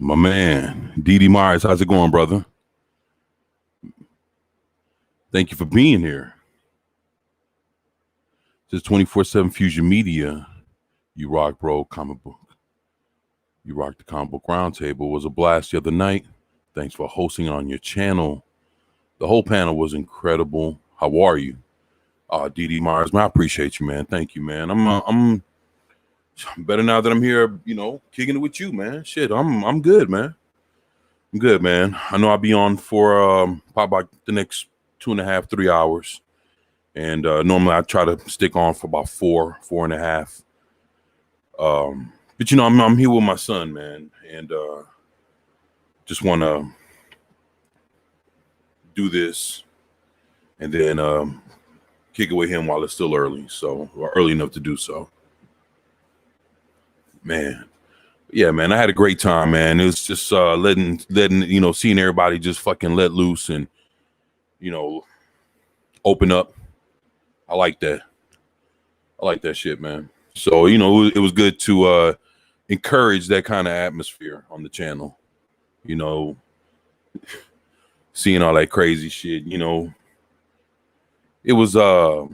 My man, D.D. Myers, how's it going, brother? Thank you for being here. This is 24/7 Fusion Media. You rock, bro. Comic book. You rock the comic book roundtable. It was a blast the other night. Thanks for hosting on your channel. The whole panel was incredible. How are you? D.D. Myers, man, I appreciate you, man. Thank you, man. I'm better now that I'm here, kicking it with you, man. Shit, I'm good, man. I'm good, man. I know I'll be on for probably about the next 2.5, 3 hours. And normally I try to stick on for about 4.5. But I'm here with my son, man, and just want to do this and then kick it with him while it's still early, or early enough to do so. Man, yeah, man, I had a great time, man. It was just letting seeing everybody just fucking let loose and open up. I like that. I like that shit, man. So it was good to encourage that kind of atmosphere on the channel. Seeing all that crazy shit. It was it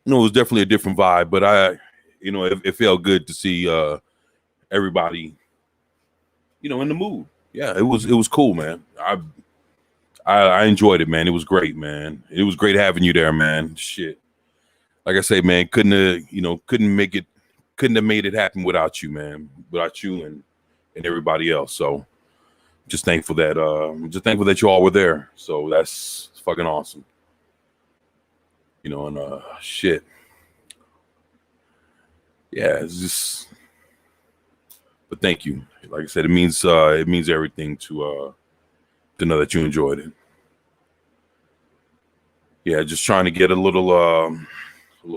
was definitely a different vibe, but it felt good to see everybody in the mood. Yeah, it was cool, man. I enjoyed it, man. It was great, man. It was great having you there, man. Shit. Like I say, man, couldn't have made it happen without you, man. Without you and everybody else. So just thankful that you all were there. So that's fucking awesome. And shit. Yeah, it's just, but thank you. Like I said, it means everything to know that you enjoyed it. Yeah, just trying to get a little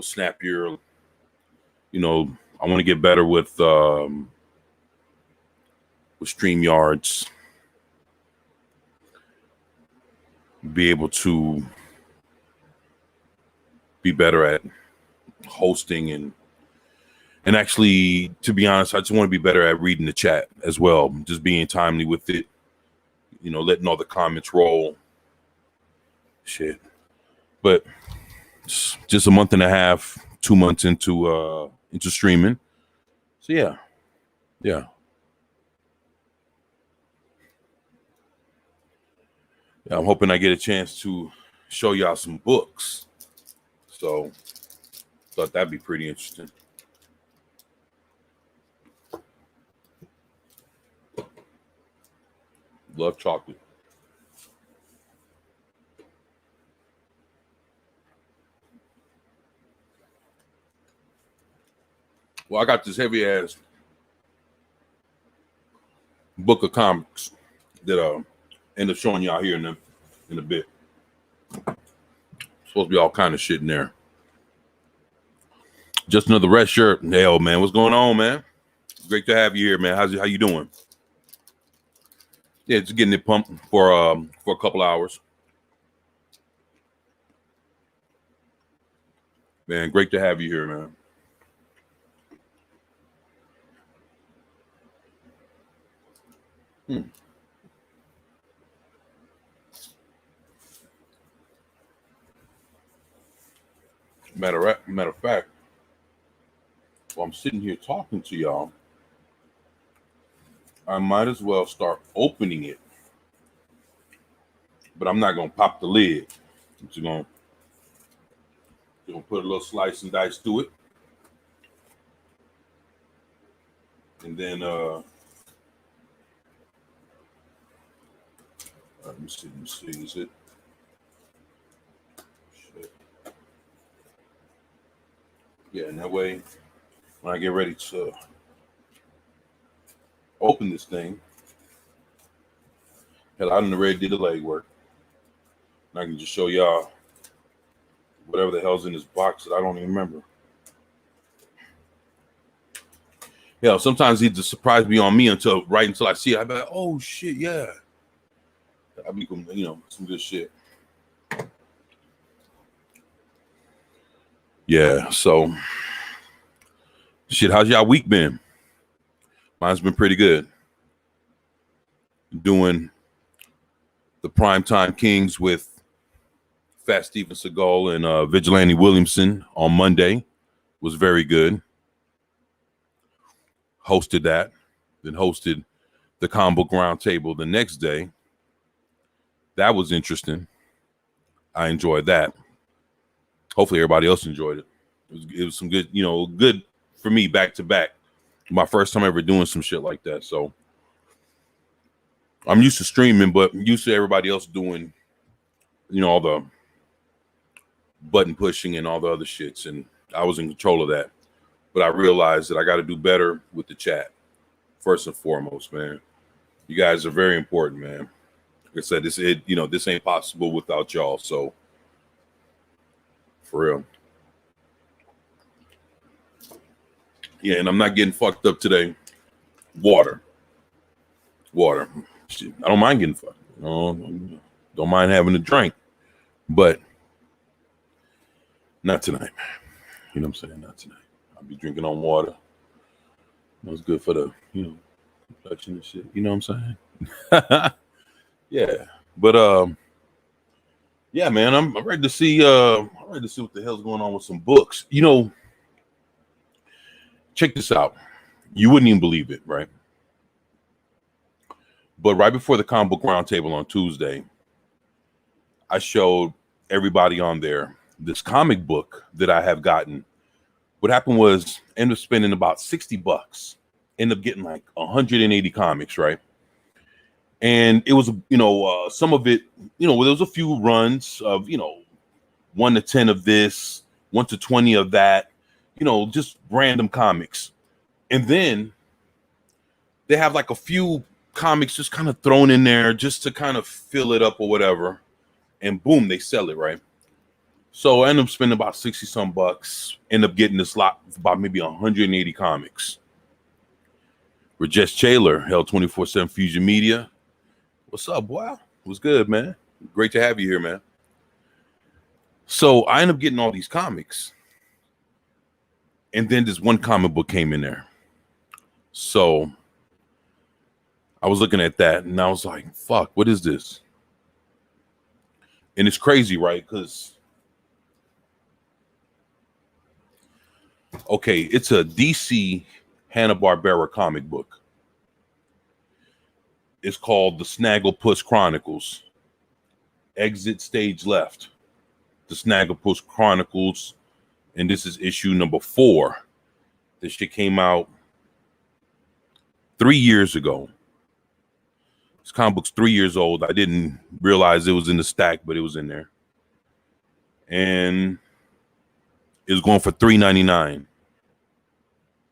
snappier. I want to get better with StreamYards. Be able to be better at hosting and actually, to be honest, I just want to be better at reading the chat as well. Just being timely with it. Letting all the comments roll. Shit. But just a month and a half, 2 months into streaming. So yeah. I'm hoping I get a chance to show y'all some books. So thought that'd be pretty interesting. Love chocolate. Well, I got this heavy ass book of comics that end up showing y'all here in a bit. Supposed to be all kind of shit in there. Just another red shirt. Hell, man, what's going on, man? Great to have you here, man. How you doing? Yeah, just getting it pumped for a couple hours. Man, great to have you here, man. Matter of fact, while I'm sitting here talking to y'all, I might as well start opening it. But I'm not gonna pop the lid. I'm just gonna put a little slice and dice to it. And then let me see, is it? Shit. Yeah, and that way, when I get ready to open this thing, hell, I done already did the legwork. And I can just show y'all whatever the hell's in this box that I don't even remember. Yeah, sometimes he just surprise me on me until I see it. I be like, oh shit, yeah. I be some good shit. Yeah, so shit, how's y'all week been? Mine's been pretty good. doing the Primetime Kings with Fat Steven Seagal and Vigilante Williamson on Monday. Was very good. Hosted that, then hosted the Comic Book Roundtable the next day. That was interesting. I enjoyed that. Hopefully everybody else enjoyed it. It was some good, good for me back to back. My first time ever doing some shit like that. So I'm used to streaming, but used to everybody else doing, all the button pushing and all the other shits. And I was in control of that. But I realized that I got to do better with the chat. First and foremost, man. You guys are very important, man. Like I said, this ain't possible without y'all. So for real. Yeah, and I'm not getting fucked up today. Water. Shit, I don't mind getting fucked. Don't mind having a drink. But not tonight. You know what I'm saying? Not tonight. I'll be drinking on water. That's good for the, complexion and shit. You know what I'm saying? Yeah. But yeah, man, I'm ready to see what the hell's going on with some books. Check this out. You wouldn't even believe it, right? But right before the Comic Book Roundtable on Tuesday, I showed everybody on there this comic book that I have gotten. What happened was I ended up spending about $60. Ended up getting like 180 comics, right? And it was, some of it, there was a few runs of, 1 to 10 of this, 1 to 20 of that, just random comics. And then they have like a few comics just kind of thrown in there just to kind of fill it up or whatever. And boom, they sell it, right? So I end up spending about 60 some bucks, end up getting this lot of about maybe 180 comics. Rajesh Chandler, held 24/7 Fusion Media. What's up, boy? What's good, man? Great to have you here, man. So I end up getting all these comics. And then this one comic book came in there. So I was looking at that and I was like, fuck, what is this? And it's crazy, right? Because, okay, it's a DC Hanna-Barbera comic book. It's called The Snagglepuss Chronicles. Exit Stage Left. The Snagglepuss Chronicles. And this is issue number 4. This shit came out 3 years ago. This comic book's 3 years old. I didn't realize it was in the stack, but it was in there. And it was going for $3.99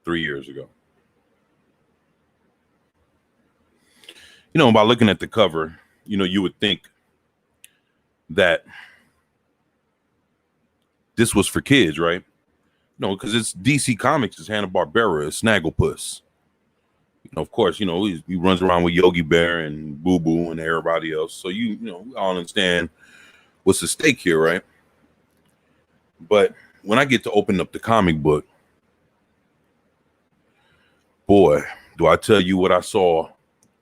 3 years ago. By looking at the cover, you would think that this was for kids, right? No, because it's DC Comics, it's Hanna-Barbera, it's Snagglepuss. Of course, he runs around with Yogi Bear and Boo Boo and everybody else. So we all understand what's at stake here, right? But when I get to open up the comic book, boy, do I tell you what I saw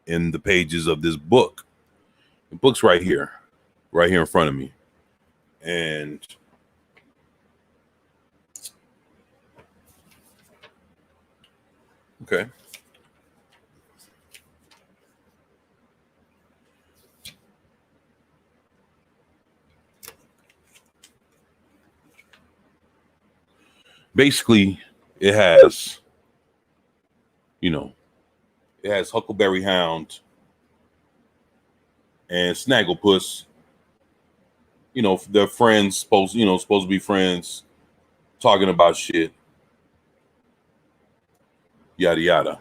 in the pages of this book. The book's right here in front of me. And okay. Basically, it has, it has Huckleberry Hound and Snagglepuss. They're friends, supposed to be friends, talking about shit. Yada yada.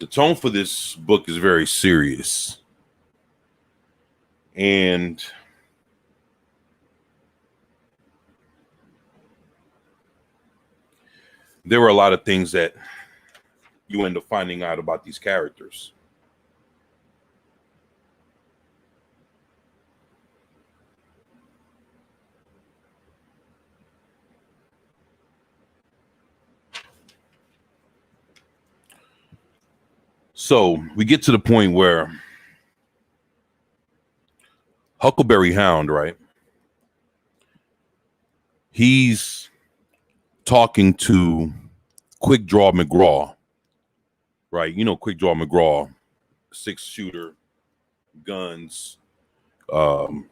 The tone for this book is very serious. And there were a lot of things that you end up finding out about these characters. So we get to the point where Huckleberry Hound, right? He's talking to Quick Draw McGraw, right? You know, Quick Draw McGraw, 6-shooter, guns. I think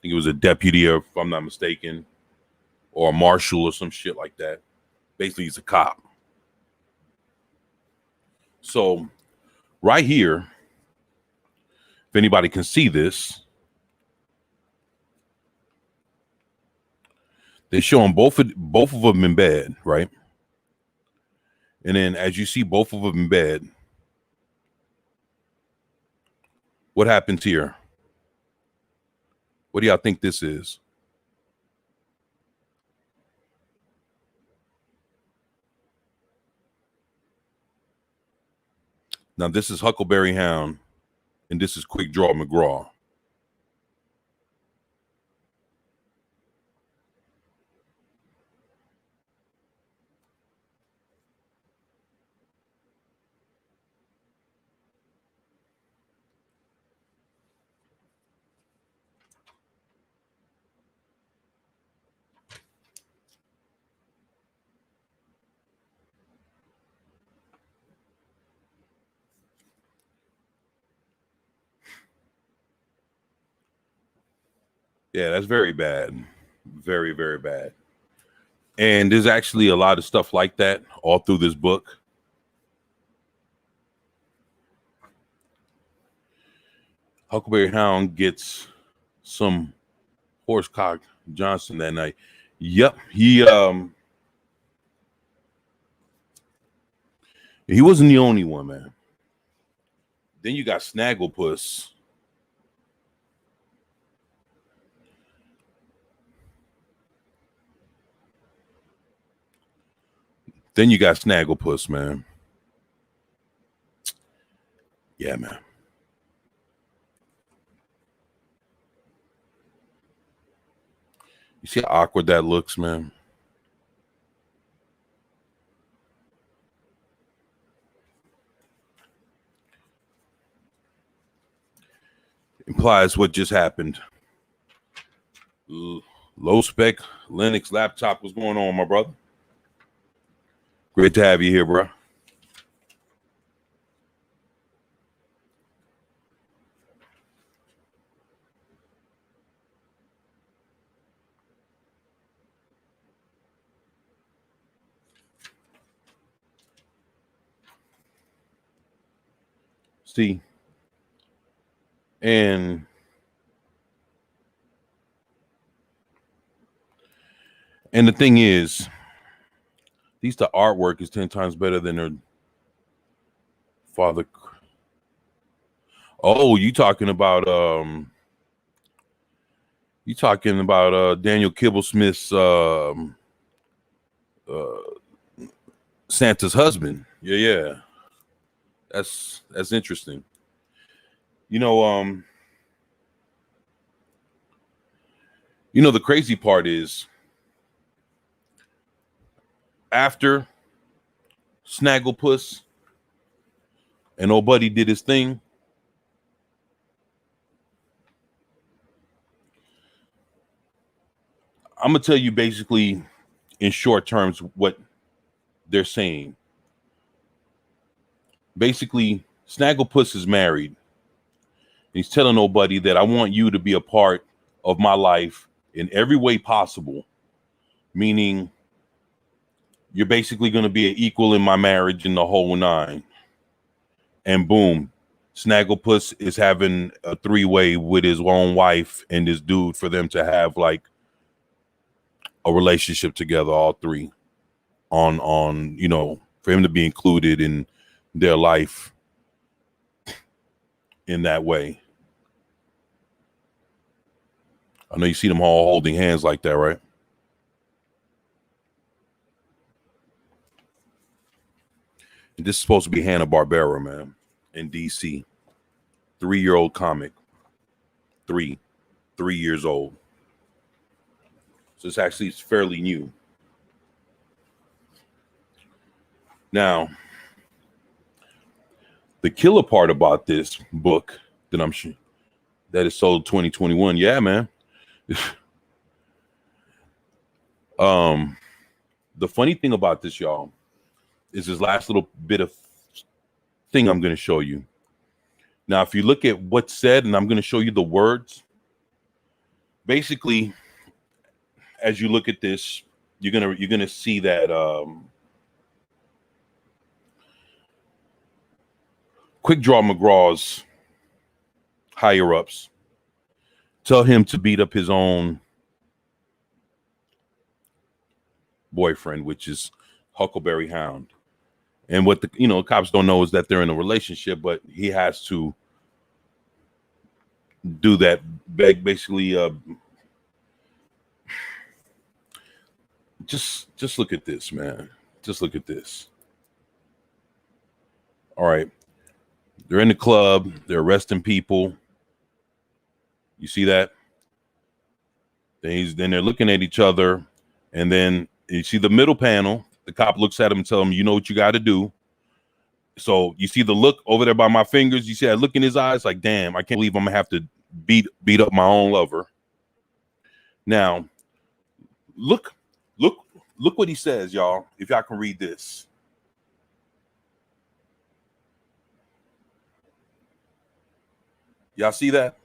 he was a deputy, if I'm not mistaken, or a marshal or some shit like that. Basically, he's a cop. So right here, if anybody can see this, they're showing both of them in bed, right? And then as you see both of them in bed, what happens here? What do y'all think this is? Now, this is Huckleberry Hound, and this is Quick Draw McGraw. Yeah, that's very bad. Very, very bad. And there's actually a lot of stuff like that all through this book. Huckleberry Hound gets some horsecock Johnson that night. Yep, he wasn't the only one, man. Then you got Snagglepuss. Then you got Snagglepuss, man. Yeah, man. You see how awkward that looks, man? Implies what just happened. Low spec Linux laptop. What's going on, my brother? Great to have you here, bro. See, and the thing is, at least the artwork is 10 times better than their father. Oh, you talking about Daniel Kibblesmith's Santa's husband. Yeah. That's interesting. You know, the crazy part is after Snagglepuss and old buddy did his thing, I'm gonna tell you basically in short terms what they're saying. Basically, Snagglepuss is married. He's telling old buddy that I want you to be a part of my life in every way possible, meaning you're basically going to be an equal in my marriage in the whole nine. And boom, Snagglepuss is having a 3-way with his own wife and this dude for them to have like a relationship together, all three, on for him to be included in their life in that way. I know you see them all holding hands like that, right? And this is supposed to be Hanna-Barbera, man, in DC. 3-year-old comic. 3 years old. So it's fairly new. Now, The killer part about this book that I'm sure that is sold 2021. Yeah, man. The funny thing about this, y'all, is this last little bit of thing I'm going to show you. Now, if you look at what's said, and I'm going to show you the words, basically, as you look at this, you're gonna see that Quick Draw McGraw's higher ups tell him to beat up his own boyfriend, which is Huckleberry Hound. And what the cops don't know is that they're in a relationship, but he has to do that. Basically, just look at this, man. Just look at this. All right, they're in the club. They're arresting people. You see that? Then they're looking at each other, and then you see the middle panel. The cop looks at him and tells him, "You know what you got to do." So you see the look over there by my fingers. You see that look in his eyes, like, damn, I can't believe I'm gonna have to beat up my own lover. Now, look what he says, y'all. If y'all can read this. Y'all see that?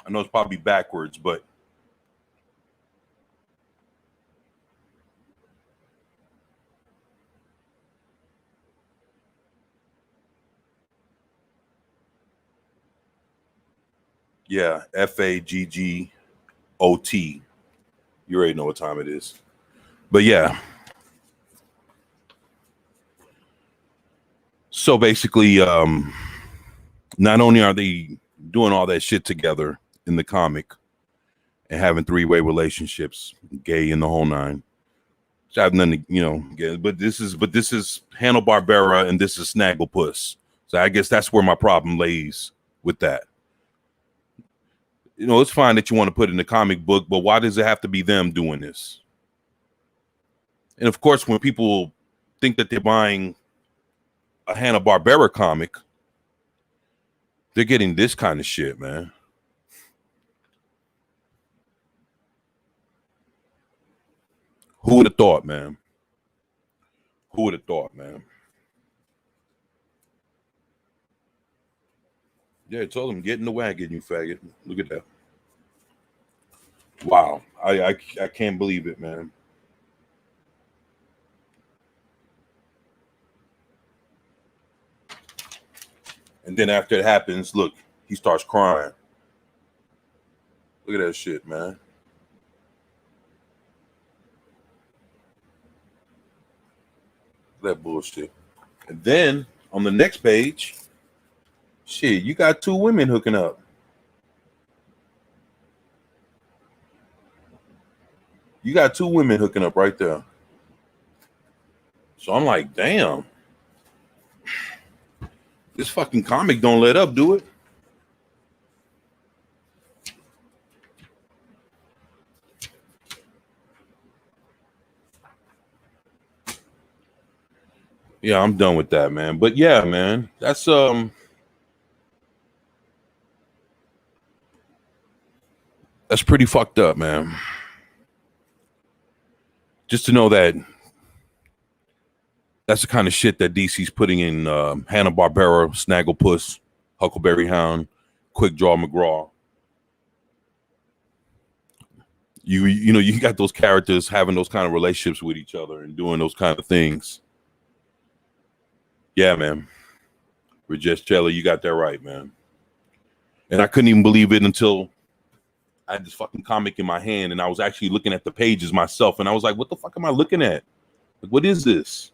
I know it's probably backwards, but yeah, FAGGOT. You already know what time it is. But yeah. So basically, not only are they doing all that shit together in the comic and having three-way relationships, gay in the whole nine, which I have nothing to, get, but this is Hanna-Barbera and this is Snagglepuss. So I guess that's where my problem lays with that. It's fine that you want to put it in the comic book, but why does it have to be them doing this? And of course, when people think that they're buying a Hanna-Barbera comic, they're getting this kind of shit, man. Who would have thought, man? Who would have thought, man? Yeah, I told him, get in the wagon, you faggot. Look at that. Wow. I can't believe it, man. And then after it happens, look, he starts crying. Look at that shit, man. That bullshit. And then on the next page, shit, you got two women hooking up. You got two women hooking up right there. So I'm like, damn. This fucking comic don't let up, do it? Yeah, I'm done with that, man. But yeah, man, that's pretty fucked up, man. Just to know that that's the kind of shit that DC's putting in Hanna-Barbera, Snagglepuss, Huckleberry Hound, Quick Draw McGraw. You got those characters having those kind of relationships with each other and doing those kind of things. Yeah, man. Rajesh Chelli, you got that right, man. And I couldn't even believe it until I had this fucking comic in my hand and I was actually looking at the pages myself. And I was like, what the fuck am I looking at? Like, what is this?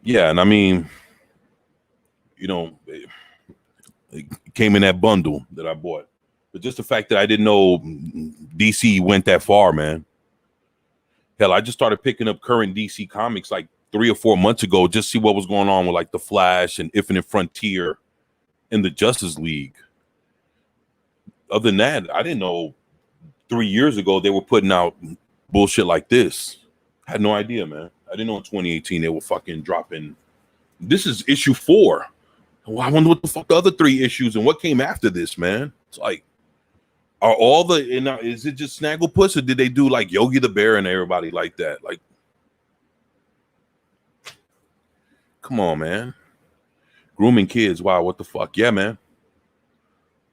Yeah, and I mean, It came in that bundle that I bought. But just the fact that I didn't know DC went that far, man. Hell, I just started picking up current DC comics like 3 or 4 months ago, just see what was going on with like the Flash and Infinite Frontier and the Justice League. Other than that, I didn't know 3 years ago they were putting out bullshit like this. I had no idea, man. I didn't know in 2018 they were fucking dropping. This is issue 4. Well, I wonder what the fuck the other 3 issues and what came after this, man. It's like, are all the, is it just Snagglepuss, or did they do like Yogi the Bear and everybody like that? Like, come on, man. Grooming kids. Wow, what the fuck? Yeah, man.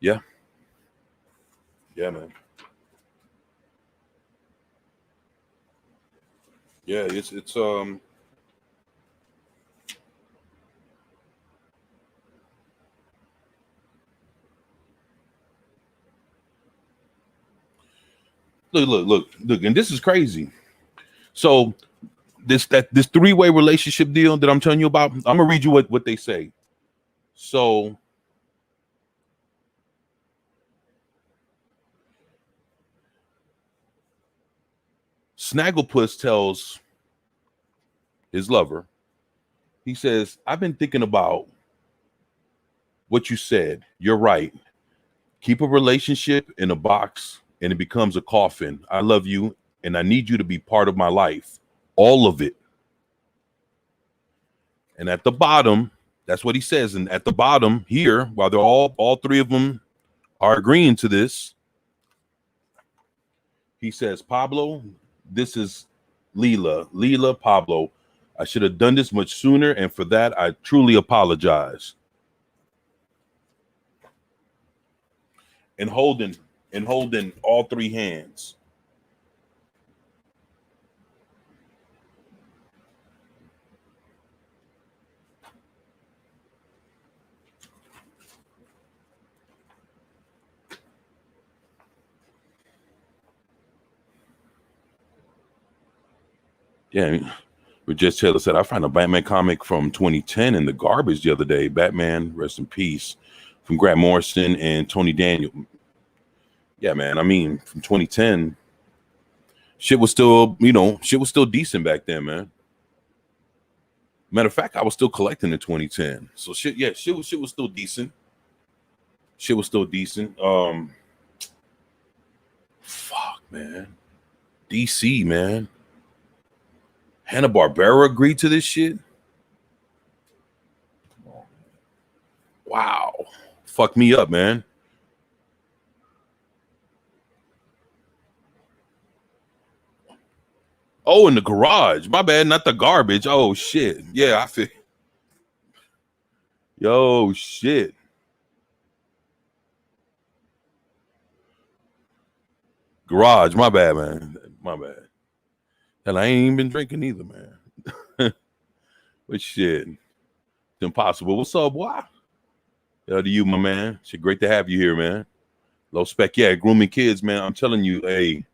Yeah. Yeah, man. Yeah, it's look, and this is crazy. So this 3-way relationship deal that I'm telling you about, I'm gonna read you what they say. So Snagglepuss tells his lover, he says, I've been thinking about what you said. You're right. Keep a relationship in a box and it becomes a coffin. I love you and I need you to be part of my life. All of it. And at the bottom, that's what he says. And at the bottom here, while they're all 3 of them are agreeing to this, he says, Pablo, this is Leela, Pablo. I should have done this much sooner, and for that, I truly apologize. And holding all 3 hands. Yeah, Just Taylor said, I found a Batman comic from 2010 in the garbage the other day. Batman, rest in peace, from Grant Morrison and Tony Daniel. Yeah, man. I mean, from 2010, shit was still decent back then, man. Matter of fact, I was still collecting in 2010. So shit was still decent. Shit was still decent. Fuck, man. DC, man. Hanna-Barbera agreed to this shit. Wow. Fuck me up, man. Oh, in the garage. My bad, not the garbage. Oh shit. Yeah, I feel. Yo, shit. Garage. My bad, man. My bad. Hell, I ain't even been drinking either, man. But shit, it's impossible. What's up, boy? Hell to you, my man. Shit, great to have you here, man. Low spec, yeah, grooming kids, man. I'm telling you, hey,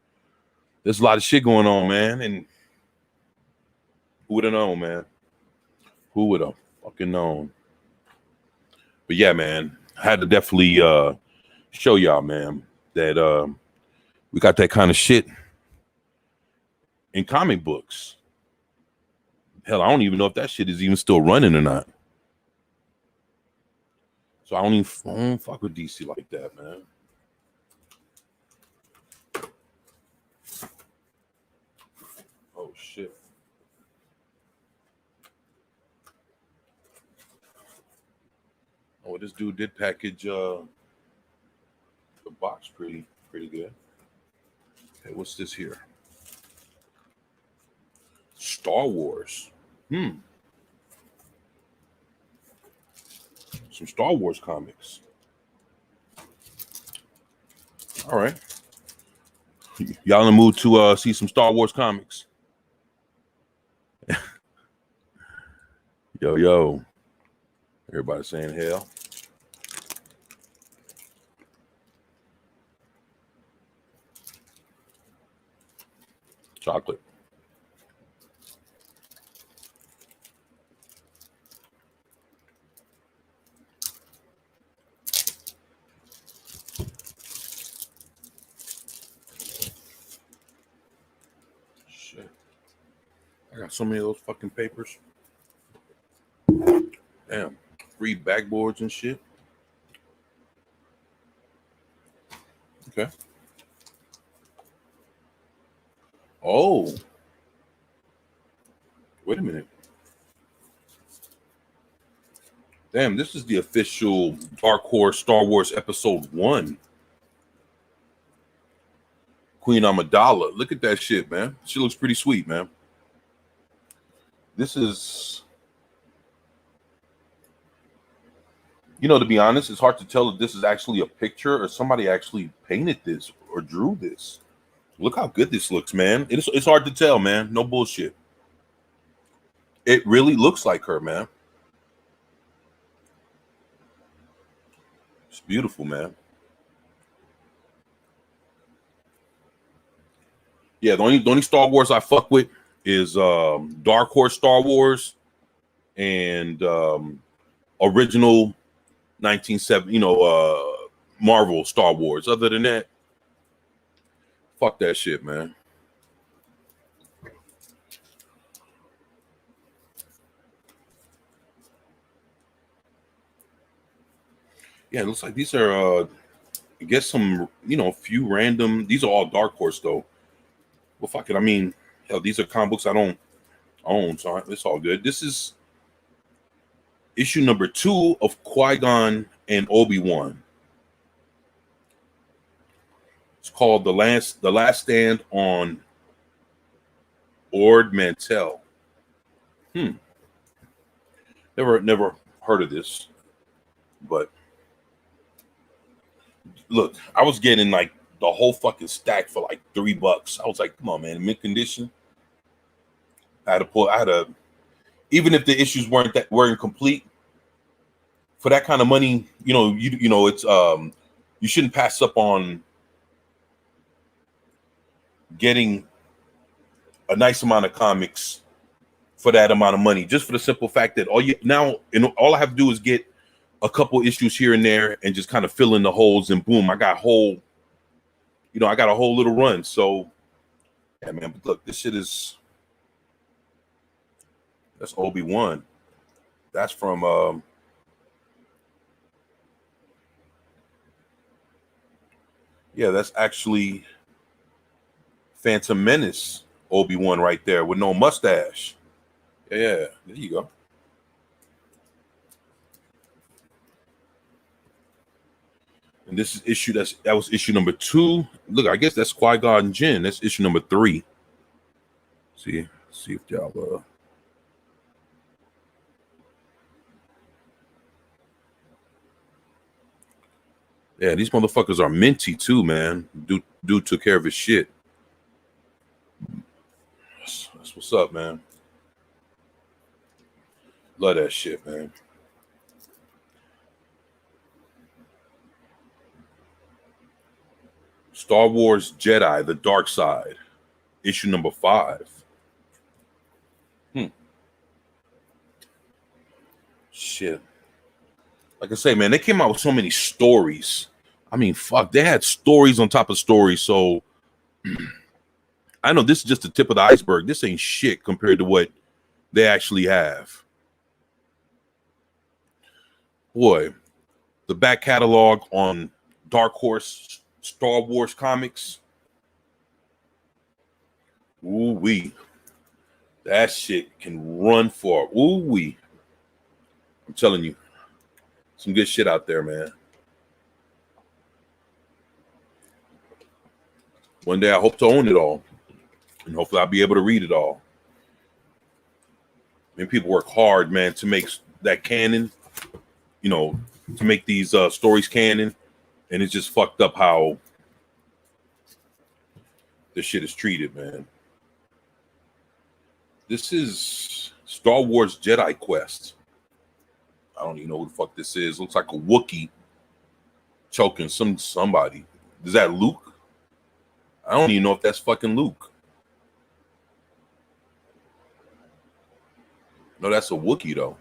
there's a lot of shit going on, man. And who would have known, man? Who would have fucking known? But yeah, man, I had to definitely show y'all, man, that we got that kind of shit in comic books. Hell, I don't even know if that shit is even still running or not. So I don't fuck with DC like that, man. Oh shit. Oh, this dude did package the box pretty good. Hey, what's this here? Star Wars. Some Star Wars comics. All right. Y'all in the mood to see some Star Wars comics? Yo. Everybody saying hell. Chocolate. got so many of those fucking papers. Damn. Free backboards and shit. Okay. Oh. Wait a minute. Damn, this is the official Dark Horse Star Wars Episode 1. Queen Amidala. Look at that shit, man. She looks pretty sweet, man. This is, you know, to be honest, it's hard to tell if this is actually a picture or somebody actually painted this or drew this. Look how good this looks, man. It's hard to tell, man. No bullshit. It really looks like her, man. It's beautiful, man. Yeah, the only Star Wars I fuck with is Dark Horse Star Wars and original 1970, Marvel Star Wars. Other than that, fuck that shit, man. Yeah, it looks like these are I guess some, few random. These are all Dark Horse though. Well, fuck it. I mean, hell, these are comic books I don't own, so it's all good. This is issue number 2 of Qui-Gon and Obi-Wan. It's called the last stand on Ord Mantell. Never heard of this, but look, I was getting like the whole fucking stack for like $3. I was like, come on, man, mint condition. I had to, even if the issues weren't complete, for that kind of money, it's you shouldn't pass up on getting a nice amount of comics for that amount of money, just for the simple fact that all I have to do is get a couple issues here and there and just kind of fill in the holes, and boom, I got a whole little run. So yeah, man, but look, this shit that's Obi-Wan. That's from that's actually Phantom Menace Obi-Wan right there with no mustache. Yeah, there you go. And this is that was issue number 2. Look, I guess that's Qui-Gon Jinn. That's issue number 3. See if y'all yeah, these motherfuckers are minty too, man. Dude took care of his shit. That's what's up, man. Love that shit, man. Star Wars Jedi: The Dark Side, issue number 5. Shit. Like I say, man, they came out with so many stories. I mean, fuck, they had stories on top of stories. So I know this is just the tip of the iceberg. This ain't shit compared to what they actually have. Boy, the back catalog on Dark Horse Star Wars comics. Ooh wee. That shit can run for ooh wee. I'm telling you. Some good shit out there, man. One day I hope to own it all. And hopefully I'll be able to read it all. And people work hard, man, to make that canon, to make these stories canon. And it's just fucked up how this shit is treated, man. This is Star Wars Jedi Quest. I don't even know who the fuck this is. Looks like a Wookiee choking somebody. Is that Luke? I don't even know if that's fucking Luke. No, that's a Wookiee though.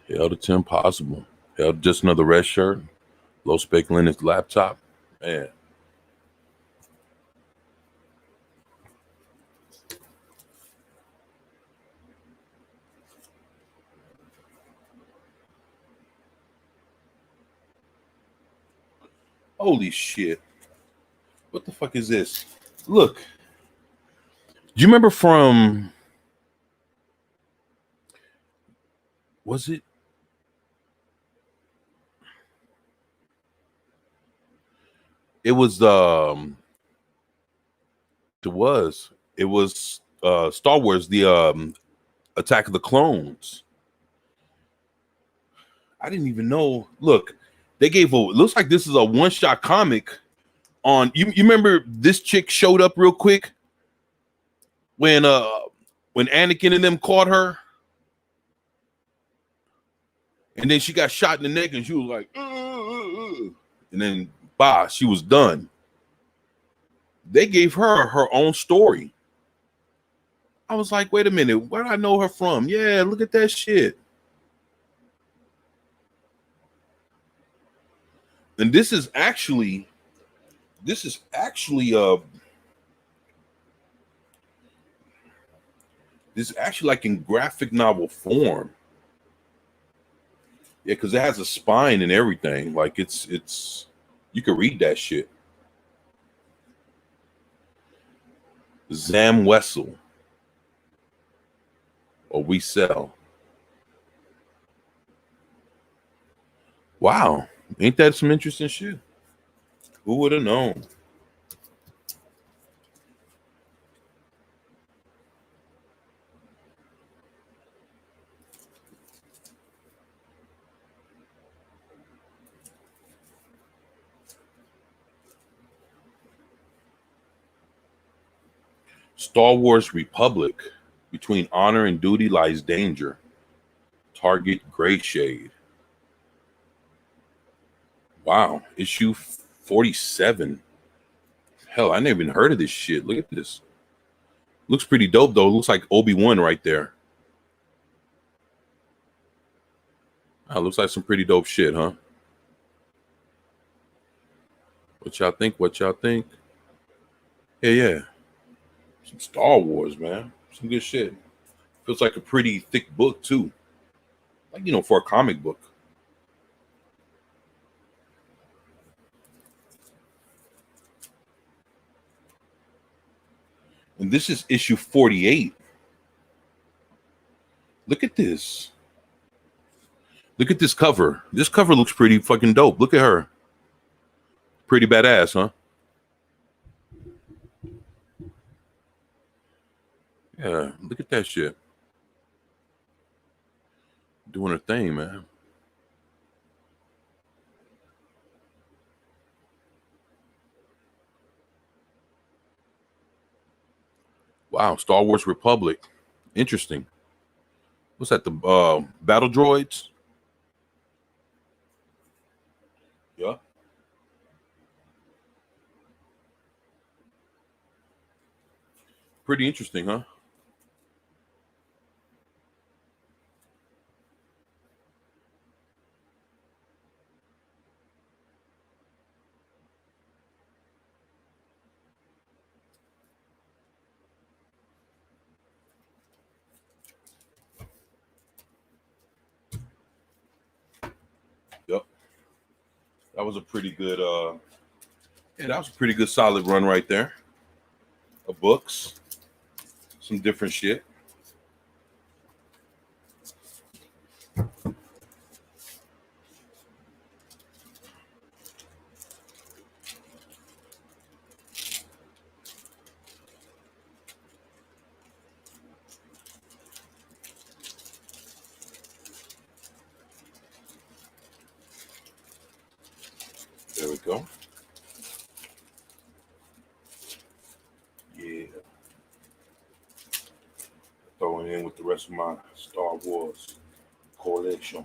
Hell to 10 possible. Hell to just another red shirt. Low spec Linux laptop. Man. Holy shit. What the fuck is this? Look. Do you remember from, was it? It was Star Wars, the Attack of the Clones. I didn't even know. Look, they gave looks like this is a one-shot comic on you remember this chick showed up real quick when Anakin and them caught her, and then she got shot in the neck and she was like and then she was done. They gave her own story. I was like, wait a minute, where do I know her from? Yeah, look at that shit. And this is actually like in graphic novel form. Yeah, because it has a spine and everything. Like it's you can read that shit. Zam Wessel. Or We Sell. Wow. Ain't that some interesting shit? Who would have known? Star Wars Republic. Between honor and duty lies danger. Target Gray Shade. Wow. Issue 47. Hell, I never even heard of this shit. Look at this. Looks pretty dope, though. Looks like Obi-Wan right there. Looks like some pretty dope shit, huh? What y'all think? What y'all think? Yeah. Some Star Wars, man. Some good shit. Feels like a pretty thick book, too. Like, for a comic book. And this is issue 48. Look at this. Look at this cover. This cover looks pretty fucking dope. Look at her. Pretty badass, huh? Yeah, look at that shit. Doing her thing, man. Wow, Star Wars Republic. Interesting. What's that? The battle droids? Yeah. Pretty interesting, huh? Yep. That was a pretty good that was a pretty good solid run right there. Of books. Some different shit. There we go. Yeah. Throwing in with the rest of my Star Wars collection.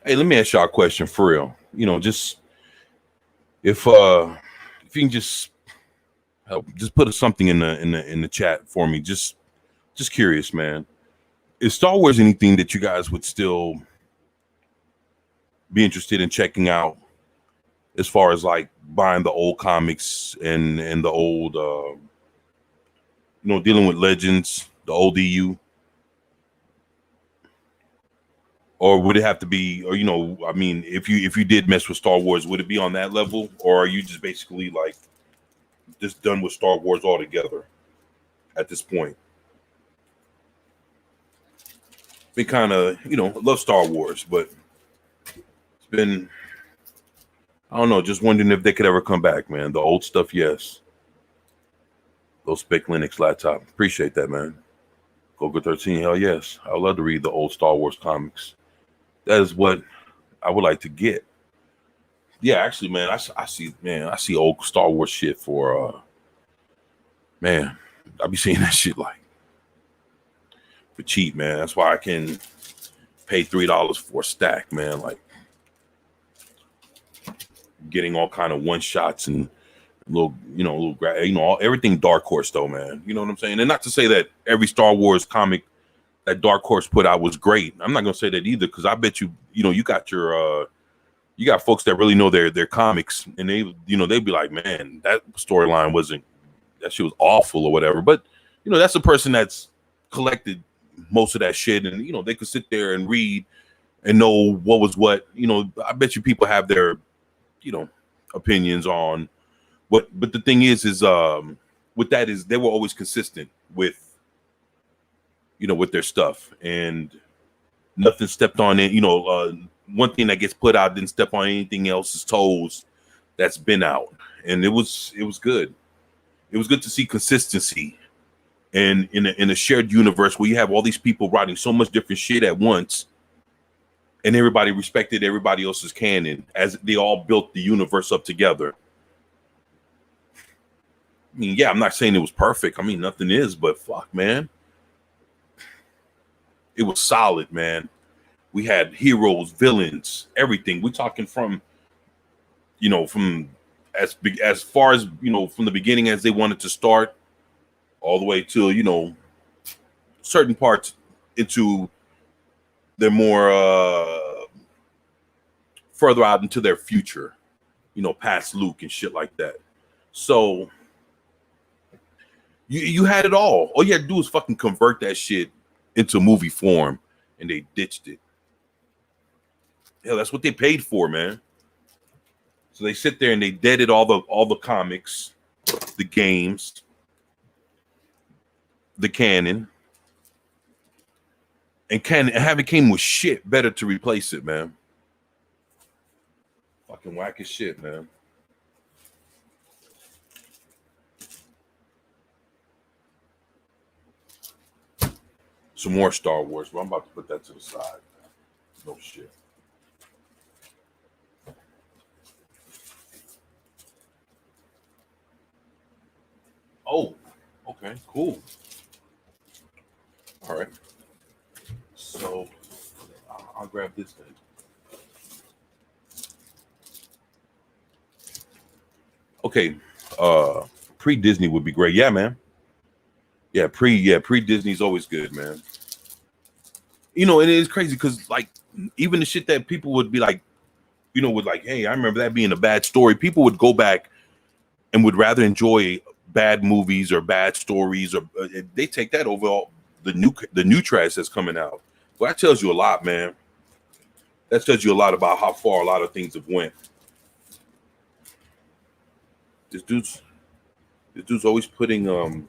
Hey, let me ask y'all a question for real. Just if you can just Help. Just put something in the chat for me. Just curious, man. Is Star Wars anything that you guys would still be interested in checking out, as far as like buying the old comics and the old, dealing with Legends, the old EU, or would it have to be, or I mean, if you did mess with Star Wars, would it be on that level, or are you just basically like just done with Star Wars altogether at this point? Been kind of, love Star Wars, but it's been, I don't know, just wondering if they could ever come back, man. The old stuff, yes. Those Spec Linux laptop. Appreciate that, man. Gogo 13, hell yes. I would love to read the old Star Wars comics. That is what I would like to get. Yeah, actually, man, I see old Star Wars shit for man, I be seeing that shit like for cheap, man. That's why I can pay $3 for a stack, man. Like getting all kind of one shots and everything Dark Horse though, man. You know what I'm saying? And not to say that every Star Wars comic that Dark Horse put out was great. I'm not gonna say that either, because I bet you got your you got folks that really know their comics, and they'd be like, man, that storyline that shit was awful or whatever. But that's a person that's collected most of that shit, and they could sit there and read and know what was what. I bet you people have their opinions on what, but the thing is with that is they were always consistent with with their stuff, and nothing stepped on it. One thing that gets put out didn't step on anything else's toes that's been out, and it was good. It was good to see consistency, and in a shared universe where you have all these people writing so much different shit at once, and everybody respected everybody else's canon as they all built the universe up together. I mean, yeah, I'm not saying it was perfect. I mean, nothing is, but fuck, man. It was solid, man. We had heroes, villains, everything. We're talking from as far as, from the beginning as they wanted to start, all the way to, certain parts into their more further out into their future, past Luke and shit like that. So you had it all. All you had to do was fucking convert that shit into movie form, and they ditched it. Hell, that's what they paid for, man. So they sit there and they deaded all the comics, the games, the canon, and have it came with shit better to replace it, man. Fucking whack as shit, man. Some more Star Wars, but I'm about to put that to the side, man. No shit. Oh, okay, cool. All right. So I'll grab this thing. Okay. Pre-Disney would be great. Yeah, man. Yeah, pre-Disney's always good, man. And it is crazy because like even the shit that people would be like, would like, hey, I remember that being a bad story. People would go back and would rather enjoy bad movies or bad stories, or they take that over all the new trash that's coming out. Well, that tells you a lot, man. That tells you a lot about how far a lot of things have went. This dude's always putting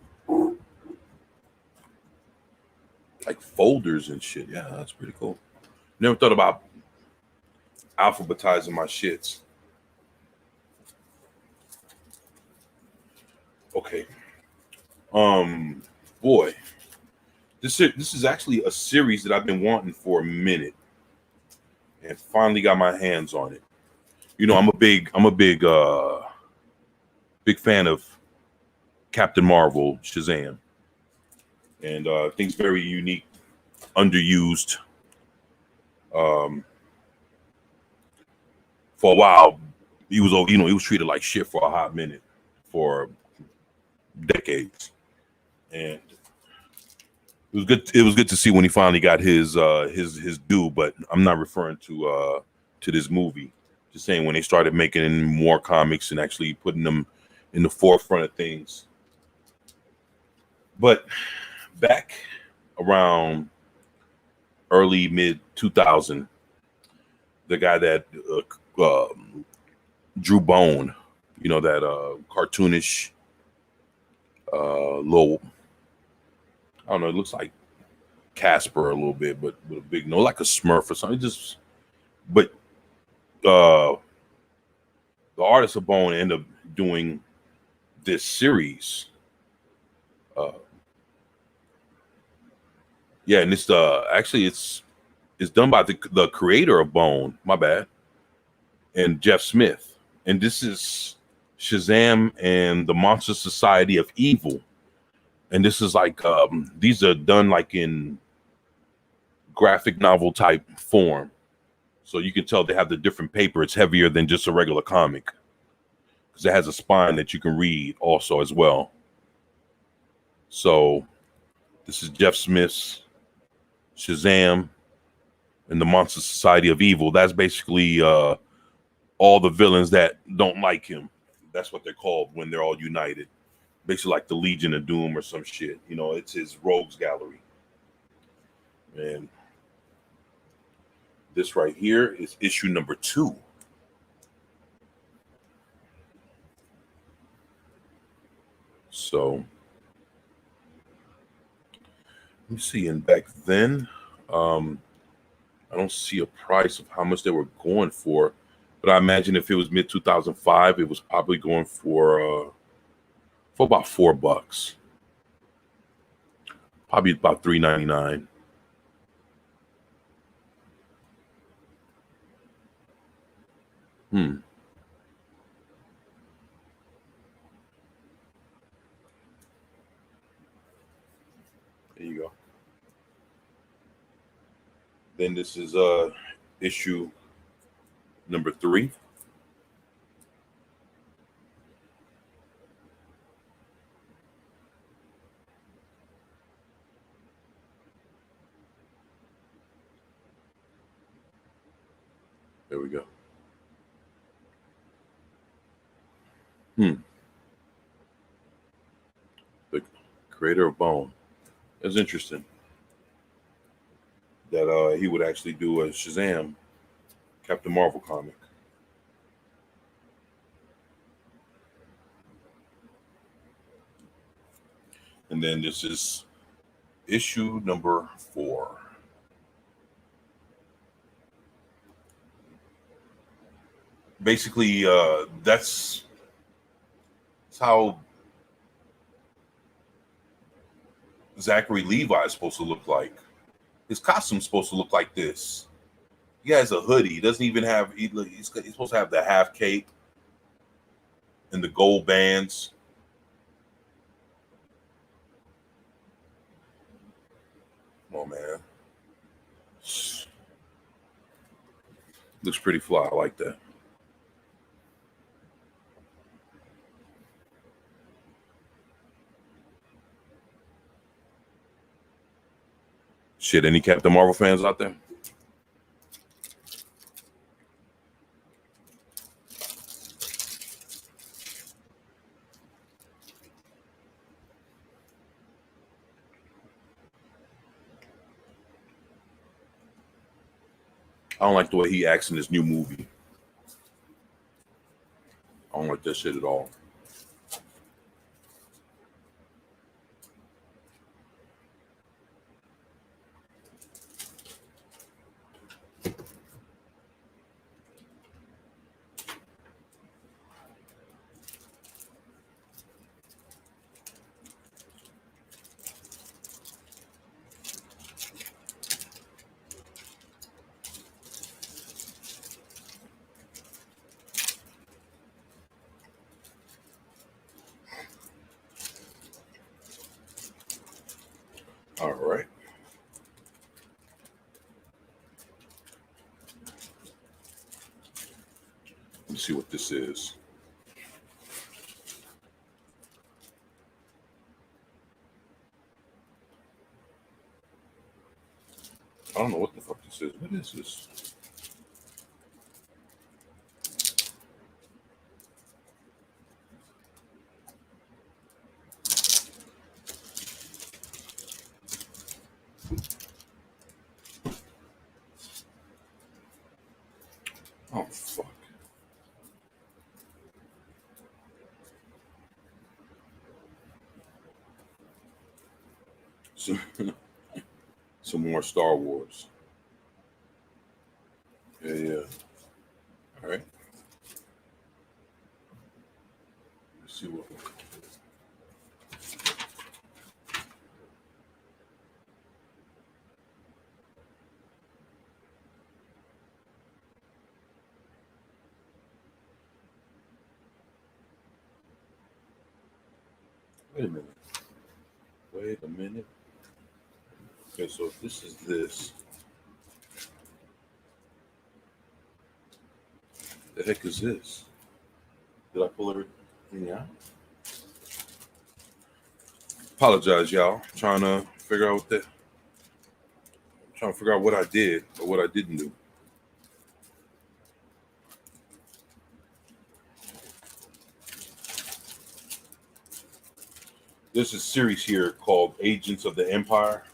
like folders and shit. Yeah, that's pretty cool. Never thought about alphabetizing my shits. Okay. Boy, this is actually a series that I've been wanting for a minute, and finally got my hands on it. I'm a big fan of Captain Marvel, Shazam, and I think it's very unique, underused. For a while, he was treated like shit for a hot minute, for decades, and it was good. It was good to see when he finally got his due. But I'm not referring to this movie. Just saying when they started making more comics and actually putting them in the forefront of things. But back around early mid 2000, the guy that drew Bone, you know, that cartoonish little, I don't know, it looks like Casper a little bit, but with a big nose, like a Smurf or something. Just, but the artist of Bone ended up doing this series. Yeah, and it's actually it's done by the creator of Bone. My bad, and Jeff Smith, and this is Shazam and the Monster Society of Evil, and this is like these are done like in graphic novel type form, so you can tell they have the different paper. It's heavier than just a regular comic because it has a spine that you can read also as well. So this is Jeff Smith's Shazam and the Monster Society of Evil. That's basically all the villains that don't like him. That's what they're called when they're all united. Basically like the Legion of Doom or some shit. You know, it's his rogues gallery. And this right here is issue number 2. So let me see. And back then, I don't see a price of how much they were going for, but I imagine if it was mid 2005, it was probably going for about $4, probably about $3.99. There you go. Then this is issue number 3. There we go. The creator of Bone. It's interesting that he would actually do a Shazam Captain Marvel comic. And then this is issue number 4. Basically, that's how Zachary Levi is supposed to look like. His costume's supposed to look like this. He has a hoodie. He doesn't even have. He's supposed to have the half cape and the gold bands. Come on, man. Looks pretty fly. I like that. Shit, any Captain Marvel fans out there? I don't like the way he acts in this new movie. I don't like that shit at all. All right. Let's see what this is. What is this? Oh, fuck. Some, some more Star Wars. Yeah. All right. Let's see what. Wait a minute. Wait a minute. Okay, so if this is this, the heck is this? Did I pull everything out? Apologize, y'all. Trying to figure out what I did or what I didn't do. There's a series here called Agents of the Empire.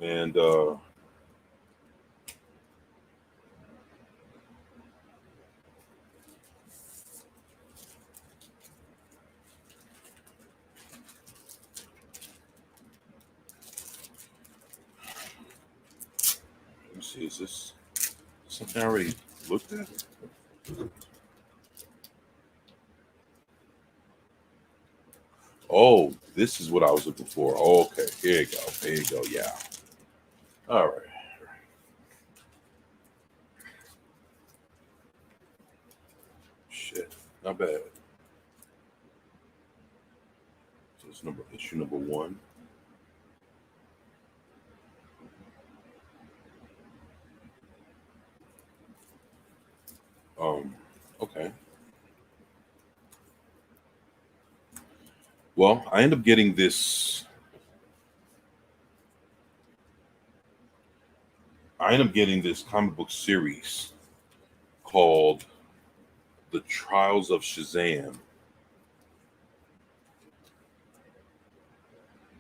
And let me see, is this something I already looked at? Oh, this is what I was looking for. Okay, here you go. There you go. Yeah. All right. Shit, not bad. So it's issue number 1. Okay. Well, I end up getting this. Comic book series called The Trials of Shazam.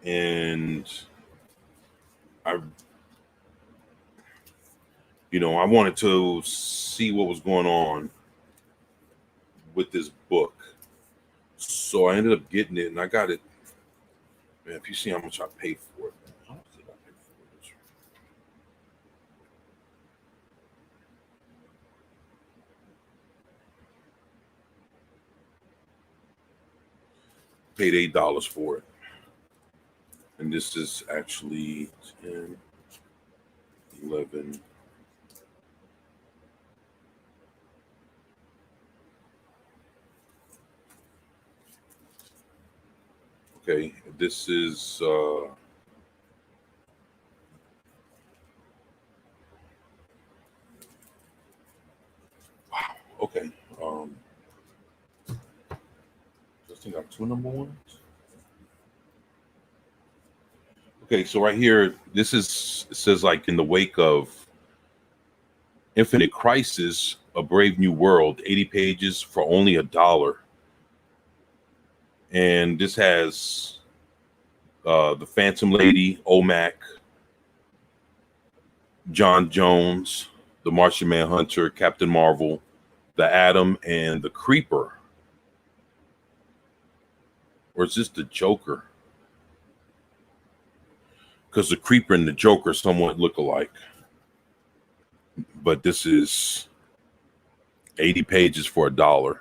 And I wanted to see what was going on with this book. So I ended up getting it, and I got it. Man, if you see how much I paid for it, man, how much did I pay for this? Paid $8 for it. And this is actually 10, 11. Okay, this is wow. Okay. I think I got 2 number 1s. Okay, so right here, it says like in the wake of Infinite Crisis, A Brave New World, 80 pages for only $1. And this has the Phantom Lady, OMAC, John Jones, the Martian Manhunter, Captain Marvel, the Atom, and the Creeper. Or is this the Joker? Because the Creeper and the Joker somewhat look alike. But this is 80 pages for $1.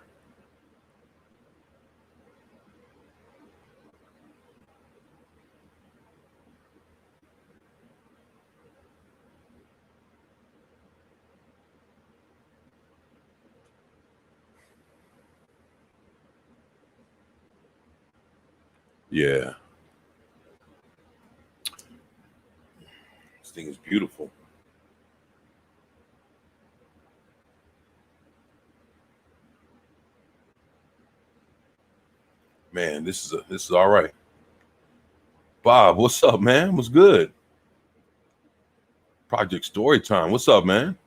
Yeah. This thing is beautiful. Man, this is all right. Bob, what's up, man? What's good? Project Storytime. What's up, man?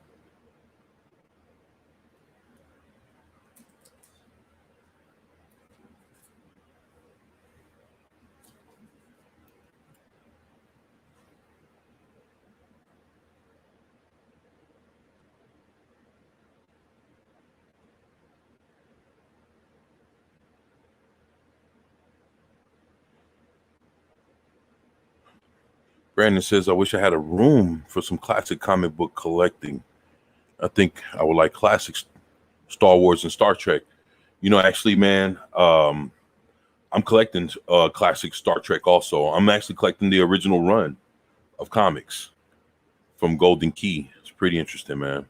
Brandon says, I wish I had a room for some classic comic book collecting. I think I would like classics, Star Wars and Star Trek. Actually, man, I'm collecting classic Star Trek also. I'm actually collecting the original run of comics from Golden Key. It's pretty interesting, man.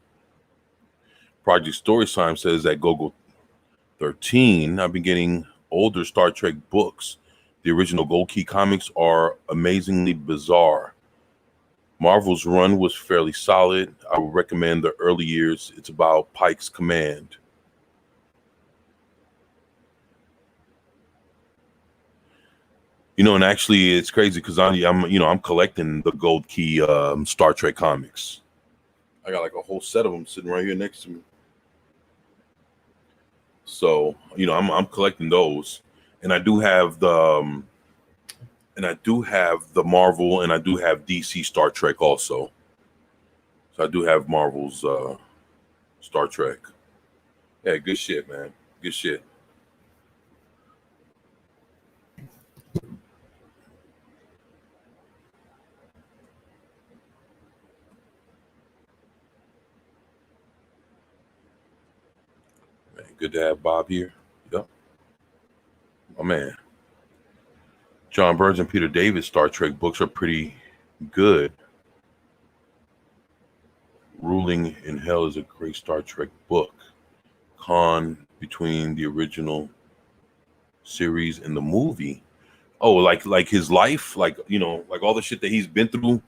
Project Storytime says that Gogo 13, I've been getting older Star Trek books. The original Gold Key comics are amazingly bizarre. Marvel's run was fairly solid. I would recommend the early years. It's about Pike's Command. And actually, it's crazy because I'm collecting the Gold Key Star Trek comics. I got like a whole set of them sitting right here next to me. So I'm collecting those, and I do have the Marvel, and I do have DC Star Trek also. So I do have Marvel's Star Trek. Yeah, good shit, man. Good shit. Man, good to have Bob here. Yep. My man. John Burns and Peter David Star Trek books are pretty good. Ruling in Hell is a great Star Trek book. Con between the original series and the movie. Oh, like his life, like like all the shit that he's been through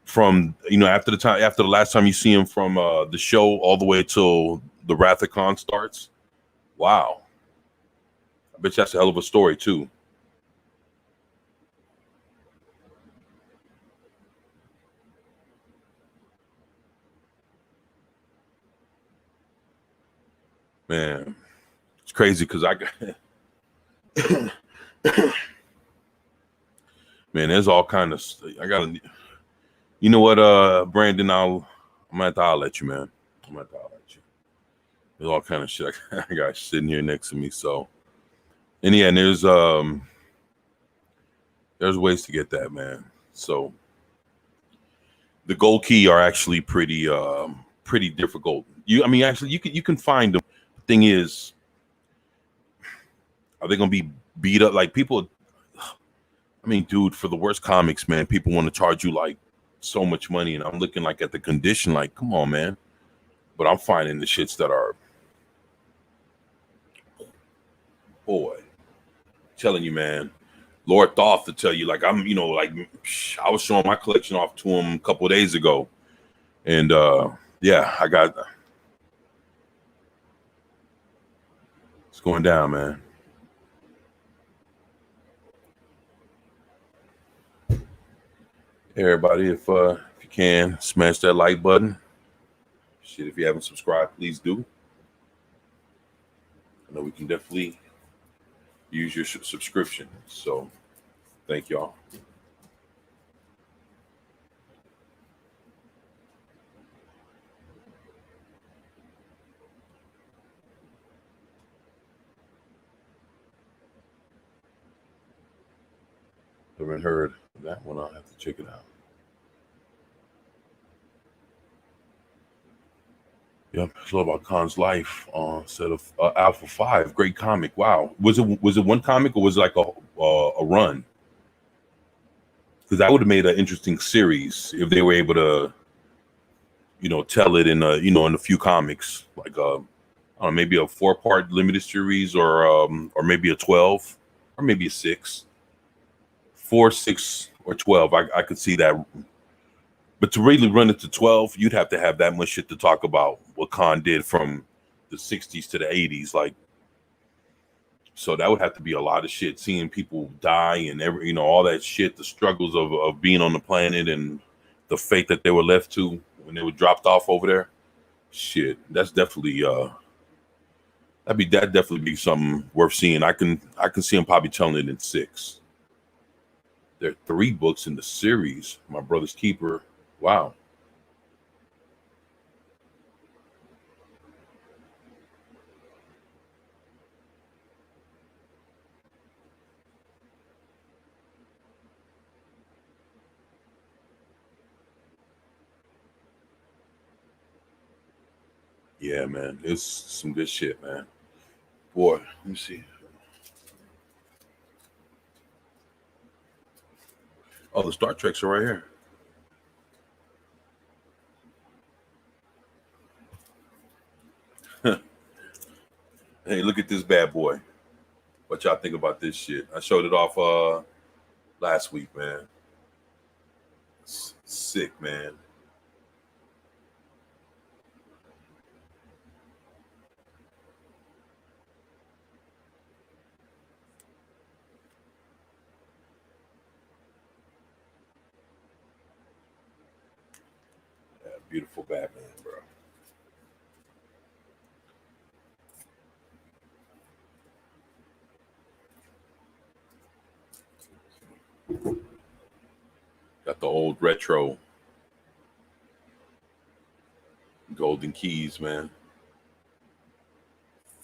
from after the last time you see him from the show all the way till the Wrath of Khan starts. Wow. I bet you that's a hell of a story too. Man, it's crazy because I got man, there's all kind of I gotta you know what, Brandon, I'm gonna have to holler at you, man. I'm gonna have to holler at you. There's all kind of shit I got sitting here next to me. So and yeah, and there's ways to get that, man. So the Gold Key are actually pretty difficult. Actually you can find them. The thing is, are they gonna be beat up like people? Dude, for the worst comics, man, people want to charge you like so much money, and I'm looking like at the condition, like, come on, man. But I'm finding the shits that are, boy, telling you, man. Lord Thoth to tell you, like, I was showing my collection off to him a couple of days ago, and yeah, I got it's going down, man. Everybody, if you can, smash that like button. Shit, if you haven't subscribed, please do. I know we can definitely use your subscription. So thank y'all. Haven't heard that one. I'll have to check it out. Yep, it's all about Khan's life. Set of Alpha 5, great comic. Wow, was it one comic or was it like a run? Because that would have made an interesting series if they were able to, tell it in in a few comics, like I don't know, maybe a 4-part limited series or maybe a 12 or maybe a 6, 4, 6 or 12. I could see that. But to really run it to 12, you'd have to have that much shit to talk about what Khan did from the 60s to the 80s. Like, so that would have to be a lot of shit, seeing people die and all that shit, the struggles of being on the planet and the fate that they were left to when they were dropped off over there. Shit, that's definitely that definitely be something worth seeing. I can see him probably telling it in 6. There are 3 books in the series. My Brother's Keeper. Wow. Yeah, man. It's some good shit, man. Boy, let me see. Oh, the Star Treks are right here. Hey, look at this bad boy. What y'all think about this shit? I showed it off last week, man. It's sick, man. Yeah, beautiful Batman, bro. Got the old retro golden keys, man.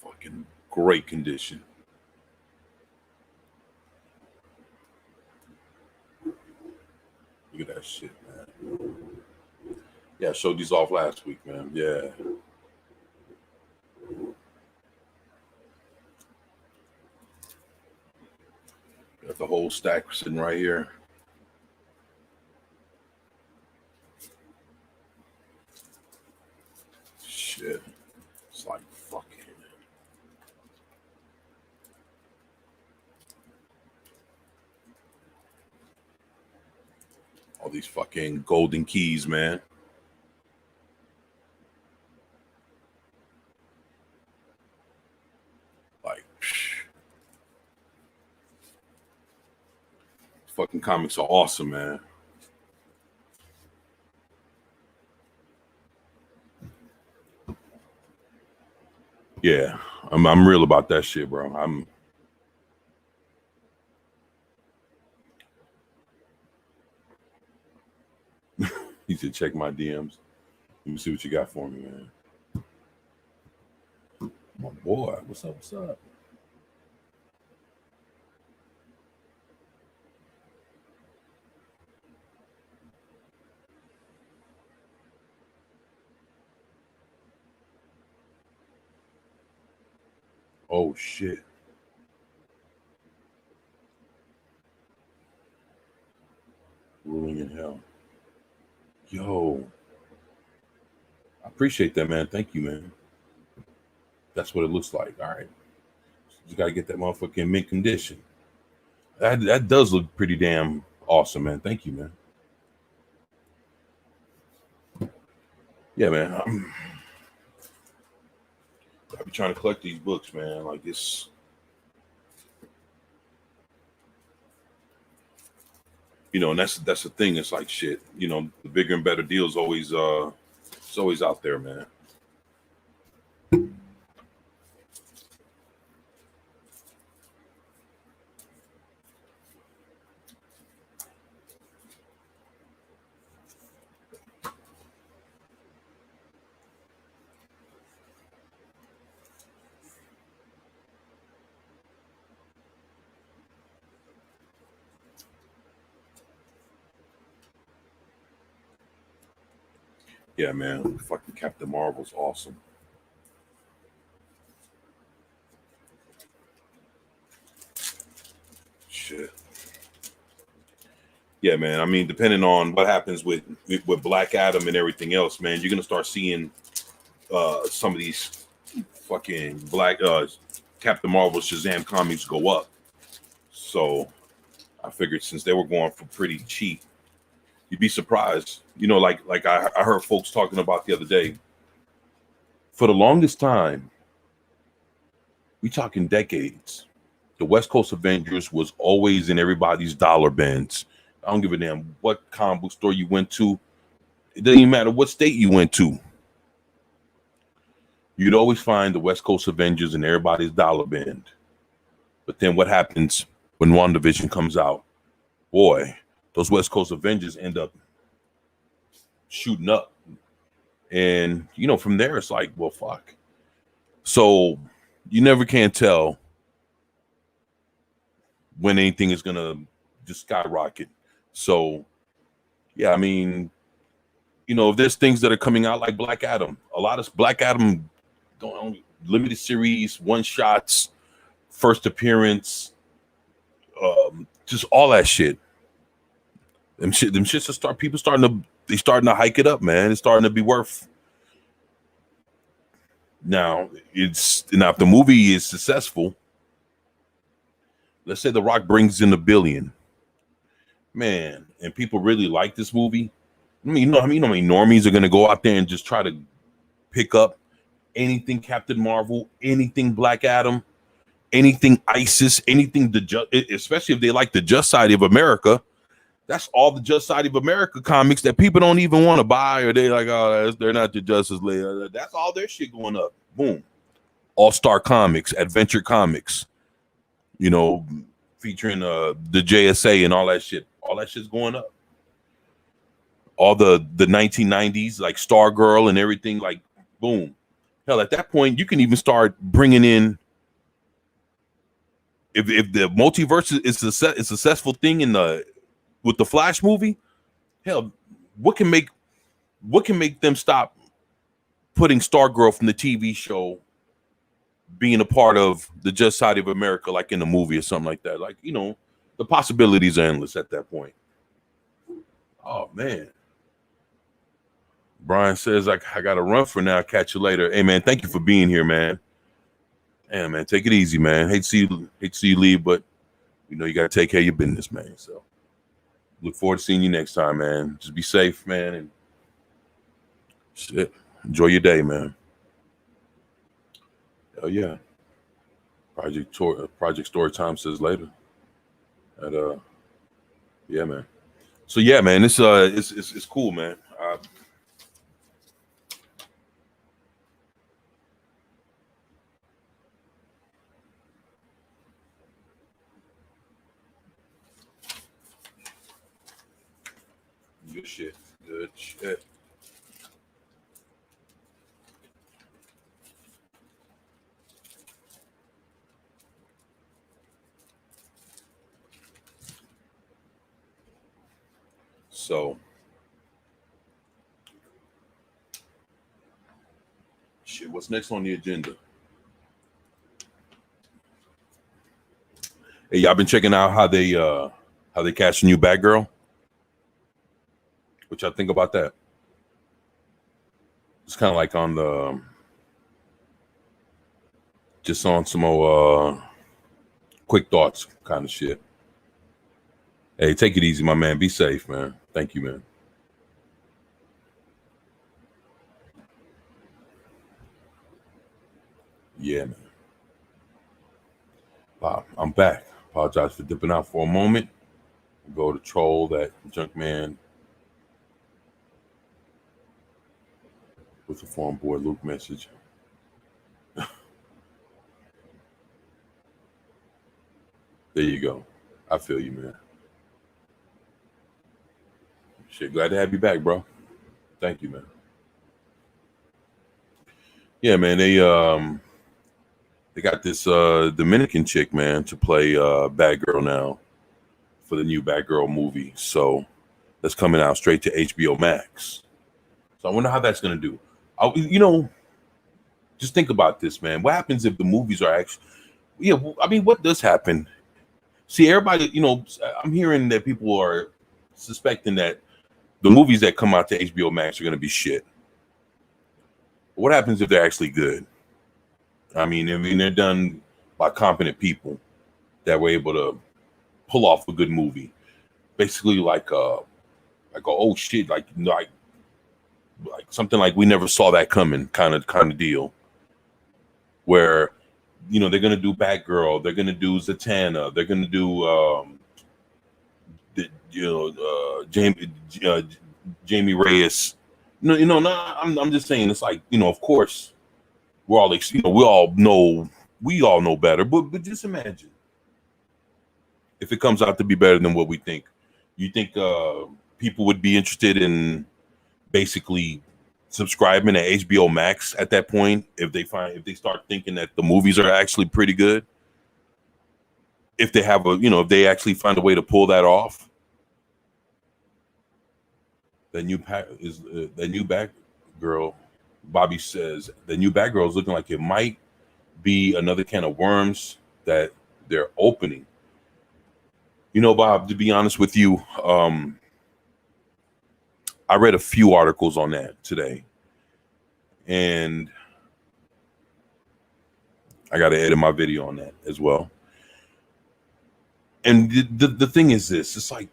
Fucking great condition. Look at that shit, man. Yeah, I showed these off last week, man. Yeah. Got the whole stack sitting right here. Shit. It's like fucking. All these fucking golden keys, man. Like, fucking comics are awesome, man. Yeah, I'm real about that shit, bro. He said check my DMs. Let me see what you got for me, man. My boy, what's up? What's up? Oh shit. Ruling in hell. Yo, I appreciate that, man. Thank you, man. That's what it looks like. All right. You gotta get that motherfucker in mint condition. That does look pretty damn awesome, man. Thank you, man. Yeah, man. I be trying to collect these books, man. Like this, and that's the thing. It's like shit. The bigger and better deals always it's always out there, man. Yeah, man. Fucking Captain Marvel's awesome. Shit. Yeah, man. I mean, depending on what happens with Black Adam and everything else, man, you're gonna start seeing some of these fucking black Captain Marvel Shazam comics go up. So I figured since they were going for pretty cheap, you'd be surprised. Like I heard folks talking about the other day. For the longest time, we talking decades. The West Coast Avengers was always in everybody's dollar bins. I don't give a damn what comic book store you went to. It doesn't even matter what state you went to. You'd always find the West Coast Avengers and everybody's dollar bend. But then what happens when WandaVision comes out? Boy, those West Coast Avengers end up shooting up. And, from there, it's like, well, fuck. So you never can tell when anything is going to just skyrocket. So, yeah, I mean, if there's things that are coming out like Black Adam, a lot of Black Adam going on limited series, one shots, first appearance, just all that shit. Them shits are people starting to hike it up, man. It's starting to be worth. Now if the movie is successful, let's say The Rock brings in $1 billion, man, and people really like this movie. I mean, how many normies are going to go out there and just try to pick up anything Captain Marvel, anything Black Adam, anything ISIS, anything especially if they like the Just Side of America. That's all the Just Side of America comics that people don't even want to buy, or they like, oh, they're not the Justice League. That's all their shit going up. Boom. All-Star Comics, Adventure Comics, featuring the JSA and all that shit. All that shit's going up. All the 1990s, like Stargirl and everything, like, boom. Hell, at that point, you can even start bringing in, if the multiverse is a successful thing with the Flash movie, hell, what can make them stop putting Stargirl from the TV show being a part of the Just Side of America, like in a movie or something like that? Like, the possibilities are endless at that point. Oh, man. Brian says, I got to run for now. Catch you later. Hey, man, thank you for being here, man. Hey, man, take it easy, man. Hate to see you leave, but, you got to take care of your business, man. So look forward to seeing you next time, man. Just be safe, man. And shit, enjoy your day, man. Hell yeah. Project Storytime says later. Yeah, man. So yeah, man, it's cool, man. Good shit. Good shit. So, shit, what's next on the agenda? Hey, y'all been checking out how they cast a new Batgirl? What y'all think about that? It's kind of like on the just on some more quick thoughts kind of shit. Hey, take it easy, my man. Be safe, man. Thank you, man. Yeah, man. Wow, I'm back. Apologize for dipping out for a moment. Go to troll that junk man with the forum boy Luke message. There you go. I feel you, man. Shit, glad to have you back, bro. Thank you, man. Yeah, man. They got this Dominican chick, man, to play Batgirl now for the new Batgirl movie. So that's coming out straight to HBO Max. So I wonder how that's gonna do. Just think about this, man. What happens if the movies are actually? Yeah, I mean, what does happen? See, everybody, I'm hearing that people are suspecting that the movies that come out to HBO Max are going to be shit. What happens if they're actually good? I mean, they're done by competent people that were able to pull off a good movie. Basically, like oh shit, like something like we never saw that coming kind of deal. Where they're gonna do Batgirl, they're gonna do Zatanna, they're gonna do Jamie Reyes No, no. I'm just saying it's like, of course we're all we all know better, but just imagine if it comes out to be better than what we think. You think people would be interested in basically subscribing to HBO Max at that point if they start thinking that the movies are actually pretty good? If they have if they actually find a way to pull that off, the new Batgirl. Bobby says the new Batgirl is looking like it might be another can of worms that they're opening. Bob, to be honest with you, I read a few articles on that today, and I got to edit my video on that as well. And the thing is this, it's like,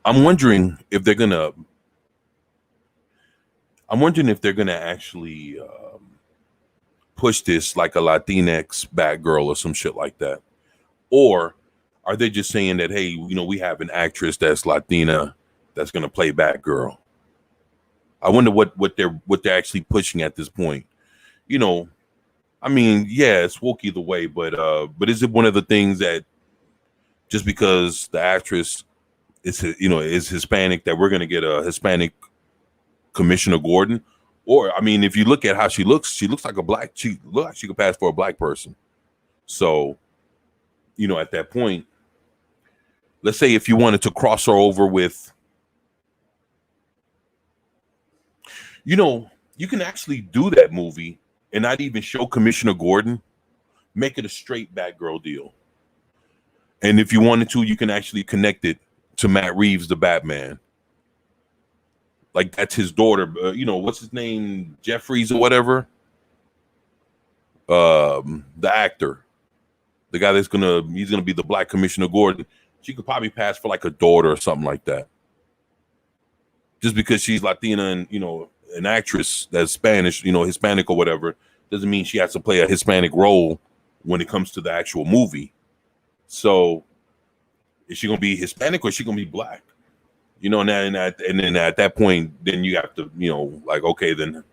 I'm wondering if they're gonna actually push this like a Latinx Batgirl or some shit like that, or are they just saying that, hey, we have an actress that's Latina that's gonna play Batgirl? I wonder what they're actually pushing at this point. I mean, yeah, it's woke either way, but is it one of the things that just because the actress is Hispanic that we're gonna get a Hispanic Commissioner Gordon? Or I mean, if you look at how she looks like she looks like she could pass for a black person. So, at that point, let's say if you wanted to cross her over with, you can actually do that movie and not even show Commissioner Gordon, make it a straight Batgirl deal. And if you wanted to, you can actually connect it to Matt Reeves, the Batman. Like that's his daughter. What's his name? Jeffries or whatever. The actor, the guy he's gonna be the black Commissioner Gordon. She could probably pass for like a daughter or something like that. Just because she's Latina and an actress that's Spanish, Hispanic or whatever, doesn't mean she has to play a Hispanic role when it comes to the actual movie. So, is she gonna be Hispanic or is she gonna be black? And then at that point, then you have to, like, okay, then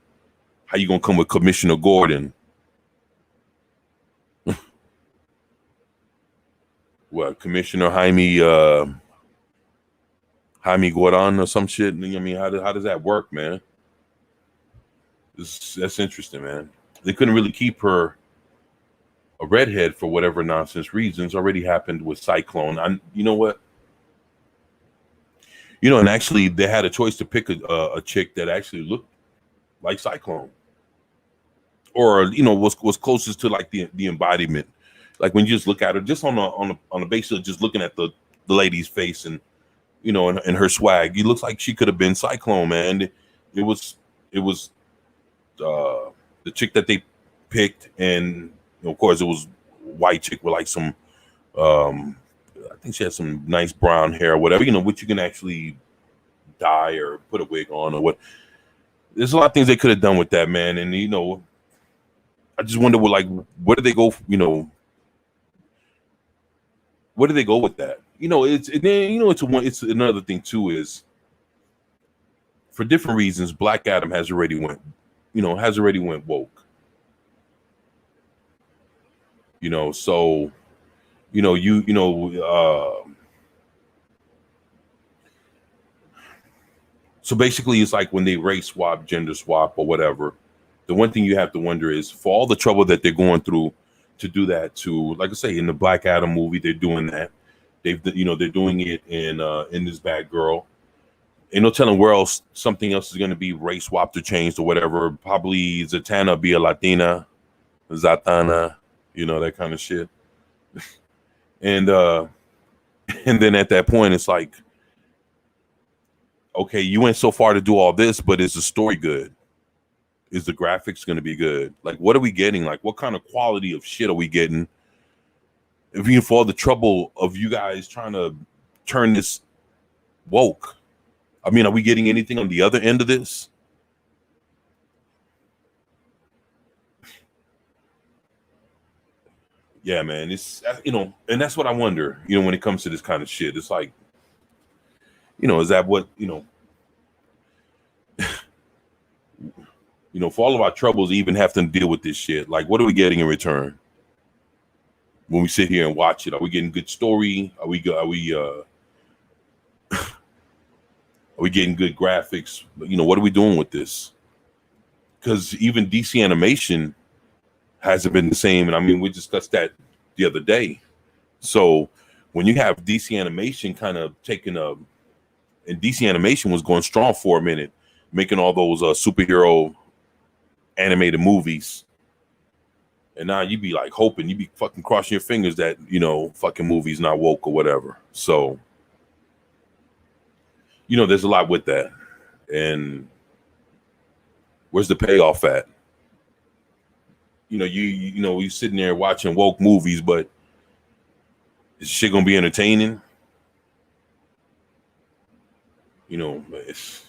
how you gonna come with Commissioner Gordon? What, Commissioner Jaime Gordon or some shit? I mean, how does that work, man? That's interesting, man. They couldn't really keep her a redhead for whatever nonsense reasons. Already happened with Cyclone. You know what? And actually, they had a choice to pick a chick that actually looked like Cyclone, or was closest to like the embodiment. Like when you just look at her, just on a basis of just looking at the lady's face and and her swag, it looks like she could have been Cyclone, man. It was the chick that they picked, and of course it was white chick with like some I think she had some nice brown hair or whatever, which you can actually dye or put a wig on or what. There's a lot of things they could have done with that, man. And I just wonder where do they go? Where do they go with that? It's another thing too is, for different reasons, Black Adam has already went woke. So so basically it's like when they race swap, gender swap or whatever, the one thing you have to wonder is, for all the trouble that they're going through to do that, to, like I say, in the Black Adam movie, they're doing that. They're doing it in this Batgirl. Ain't no telling where else something else is going to be race swapped or changed or whatever. Probably Zatanna be a Latina, Zatanna, that kind of shit. And and then at that point, it's like, okay, you went so far to do all this, but is the story good? Is the graphics going to be good? Like, what are we getting? Like, what kind of quality of shit are we getting? If you for all the trouble of you guys trying to turn this woke, I mean, are we getting anything on the other end of this? Yeah, man, it's and that's what I wonder. When it comes to this kind of shit, it's like, Is that what, for all of our troubles, even having to deal with this shit, like, what are we getting in return when we sit here and watch it? Are we getting good story? Are we getting good graphics? What are we doing with this? Because even DC animation hasn't been the same. And I mean, we discussed that the other day. So when you have DC animation kind of and DC animation was going strong for a minute, making all those superhero animated movies. And now you be like hoping, you be fucking crossing your fingers that, fucking movies not woke or whatever. So, there's a lot with that. And where's the payoff at? You sitting there watching woke movies, but is shit gonna be entertaining? Is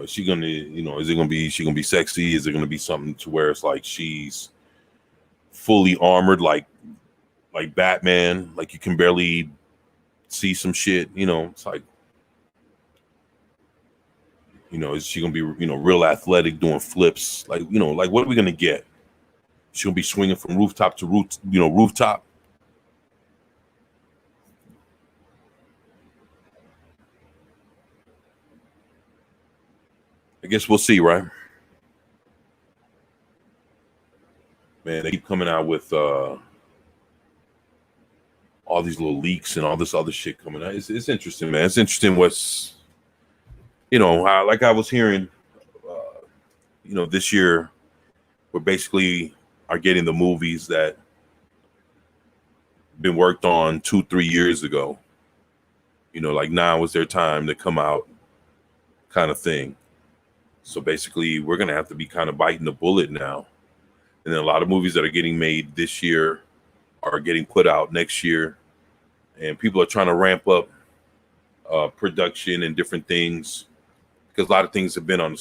she gonna, is she gonna be sexy? Is it gonna be something to where it's like she's fully armored, like Batman, like you can barely see some shit? It's like, is she gonna be, real athletic doing flips? Like, like what are we gonna get? She gonna be swinging from rooftop to rooftop? I guess we'll see, right? Man, they keep coming out with all these little leaks and all this other shit coming out. It's interesting, man. It's interesting what's, like I was hearing, this year we're basically are getting the movies that been worked on 2-3 years ago. Like now is their time to come out kind of thing. So basically we're going to have to be kind of biting the bullet now. And then a lot of movies that are getting made this year are getting put out next year. And people are trying to ramp up production and different things because a lot of things have been on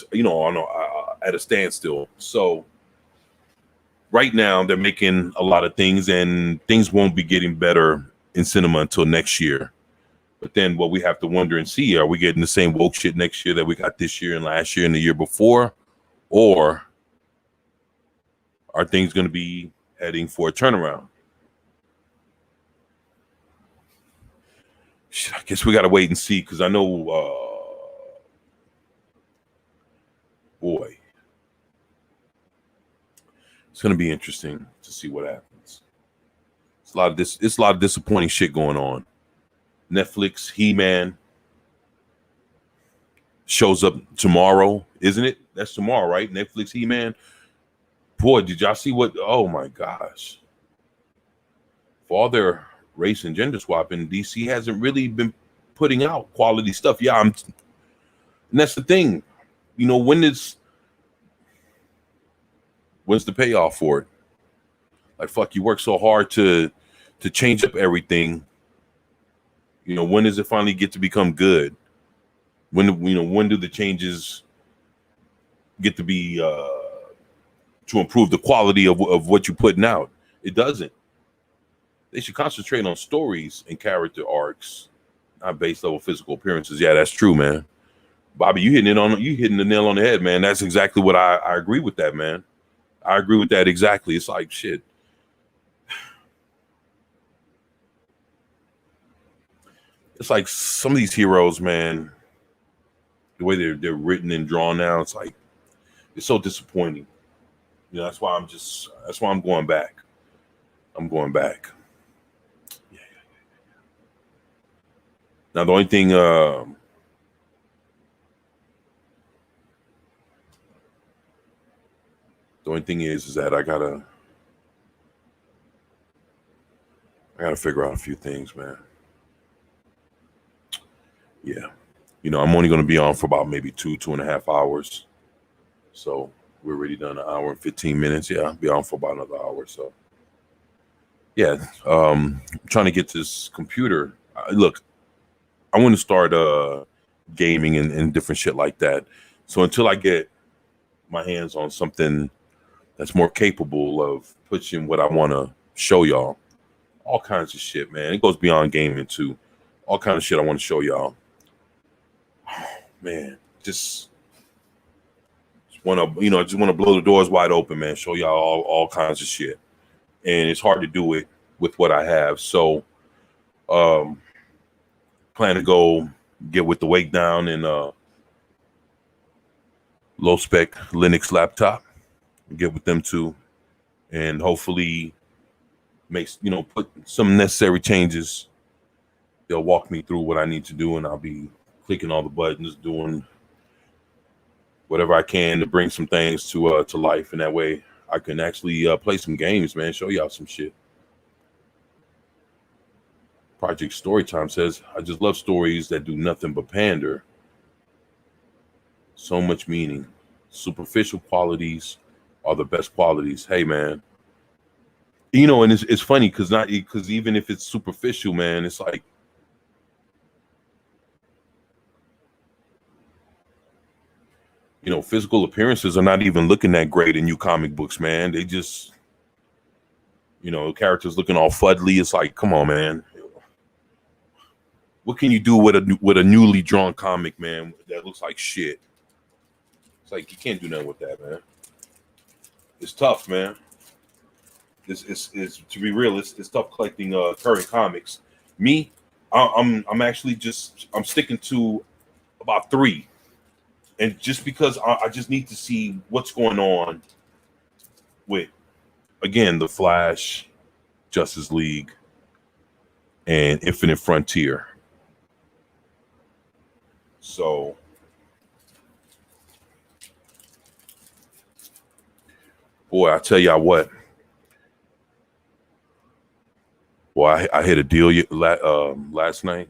at a standstill. So right now they're making a lot of things and things won't be getting better in cinema until next year. But then what we have to wonder and see, are we getting the same woke shit next year that we got this year and last year and the year before? Or are things going to be heading for a turnaround? I guess we got to wait and see, because I know, boy, it's going to be interesting to see what happens. It's a lot of disappointing shit going on. Netflix, He-Man shows up tomorrow, isn't it? That's tomorrow, right? Netflix, He-Man. Boy, did y'all see what? Oh my gosh! For all their race and gender swapping, DC hasn't really been putting out quality stuff. Yeah, and that's the thing. When's the payoff for it? Like, fuck, you work so hard to change up everything. When does it finally get to become good? When do the changes get to be to improve the quality of what you're putting out? It doesn't. They should concentrate on stories and character arcs, not base level physical appearances. Yeah, that's true, man. Bobby, you hitting the nail on the head, man. That's exactly what I agree with that, man. I agree with that exactly. It's like shit. It's like some of these heroes, man, the way they're written and drawn now, it's like it's so disappointing. That's why I'm going back. I'm going back. Yeah. Now the only thing is that I gotta figure out a few things, man. Yeah. I'm only going to be on for about maybe 2.5 hours. So we're already done an hour and 15 minutes. Yeah, I'll be on for about another hour. So yeah, I'm trying to get this computer. Look, I want to start gaming and different shit like that. So until I get my hands on something that's more capable of pushing what I want to show y'all, all kinds of shit, man. It goes beyond gaming too. All kinds of shit I want to show y'all. man, just want to, just want to blow the doors wide open, man. Show y'all all kinds of shit, and it's hard to do it with what I have. So, plan to go get with the wake down and low spec Linux laptop, get with them too, and hopefully put some necessary changes. They'll walk me through what I need to do, and I'll be clicking all the buttons, doing whatever I can to bring some things to life, and that way I can actually play some games, man. Show y'all some shit. Project Storytime says, I just love stories that do nothing but pander. So much meaning. Superficial qualities are the best qualities. Hey, man. And it's funny because even if it's superficial, man, it's like, physical appearances are not even looking that great in new comic books, man. They just, characters looking all fuddly. It's like, come on, man. What can you do with a newly drawn comic, man, that looks like shit? It's like, you can't do nothing with that, man. It's tough, man. It's to be real, it's tough collecting current comics. Me, I'm sticking to about 3. And just because I just need to see what's going on with, again, The Flash, Justice League, and Infinite Frontier. So, boy, I tell y'all what. Boy, I hit a deal last night.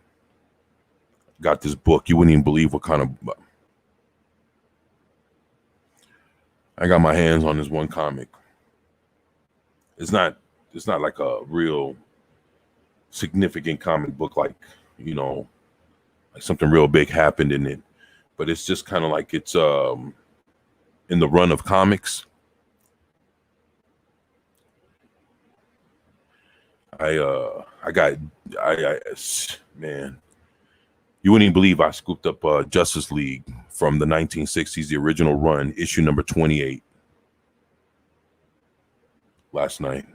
Got this book. You wouldn't even believe what kind of... I got my hands on this one comic. It's not like a real significant comic book, like something real big happened in it, but it's just kind of like it's in the run of comics. Man, you wouldn't even believe I scooped up Justice League from the 1960s, the original run, issue number 28, last night.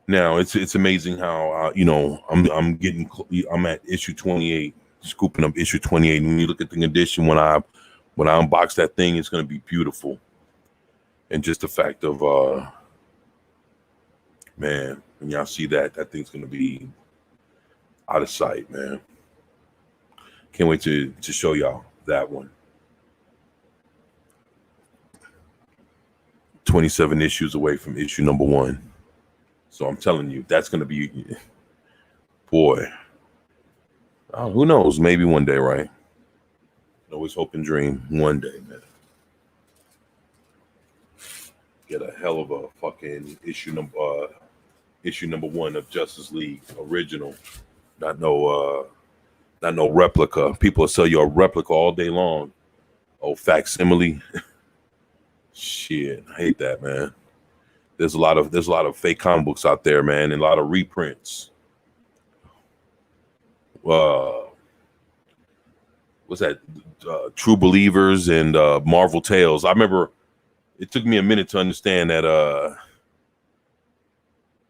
Now it's amazing how I'm at issue 28, scooping up issue 28. And when you look at the condition when I unbox that thing, it's going to be beautiful. And just the fact of man, when y'all see that thing's going to be out of sight, man. Can't wait to show y'all that one. 27 issues away from issue number 1. So I'm telling you, that's going to be, boy, who knows? Maybe one day, right? Always hope and dream one day, man. Get a hell of a fucking issue number 1 of Justice League original. Not no replica. People will sell you a replica all day long. Oh, facsimile. Shit, I hate that, man. There's a lot of fake comic books out there, man, and a lot of reprints. What's that? True Believers and Marvel Tales. I remember it took me a minute to understand that.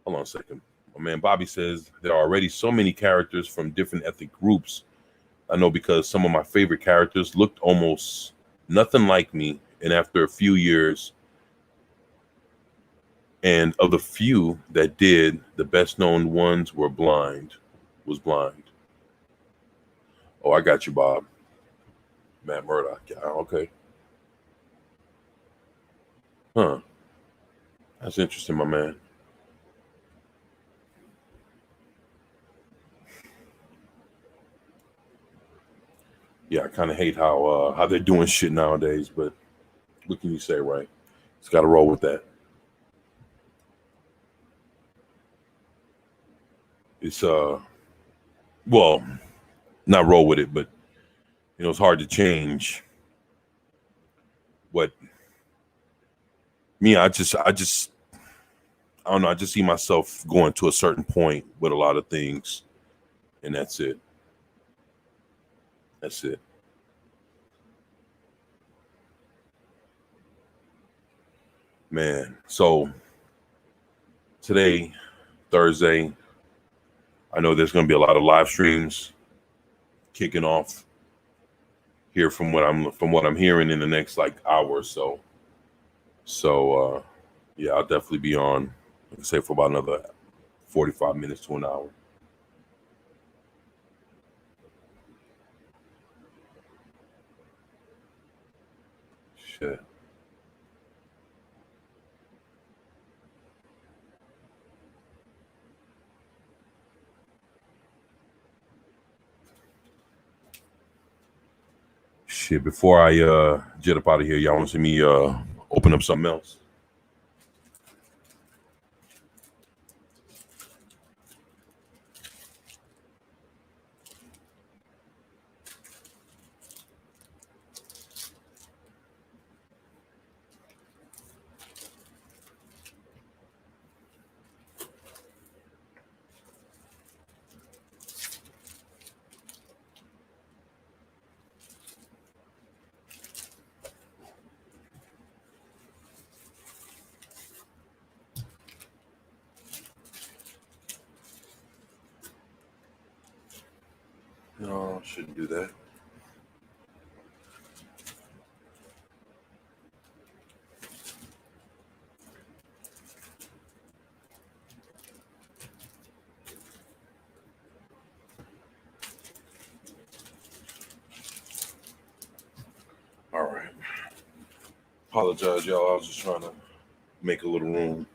Hold on a second. My man Bobby says there are already so many characters from different ethnic groups. I know because some of my favorite characters looked almost nothing like me, and after a few years, and of the few that did, the best known ones was blind. Oh, I got you, Bob. Matt Murdock. Yeah, okay. Huh. That's interesting, my man. Yeah, I kind of hate how they're doing shit nowadays, but what can you say, right? It's got to roll with that. It's well, not roll with it, but it's hard to change. What me, I just I don't know. I just see myself going to a certain point with a lot of things, and that's it. That's it. Man. So today, Thursday, I know there's going to be a lot of live streams kicking off here from what I'm hearing in the next like hour or so. So yeah, I'll definitely be on, like I say, for about another 45 minutes to an hour. Shit. Shit. Before I jet up out of here, y'all want to see me open up something else? No, shouldn't do that. All right. Apologize, y'all. I was just trying to make a little room.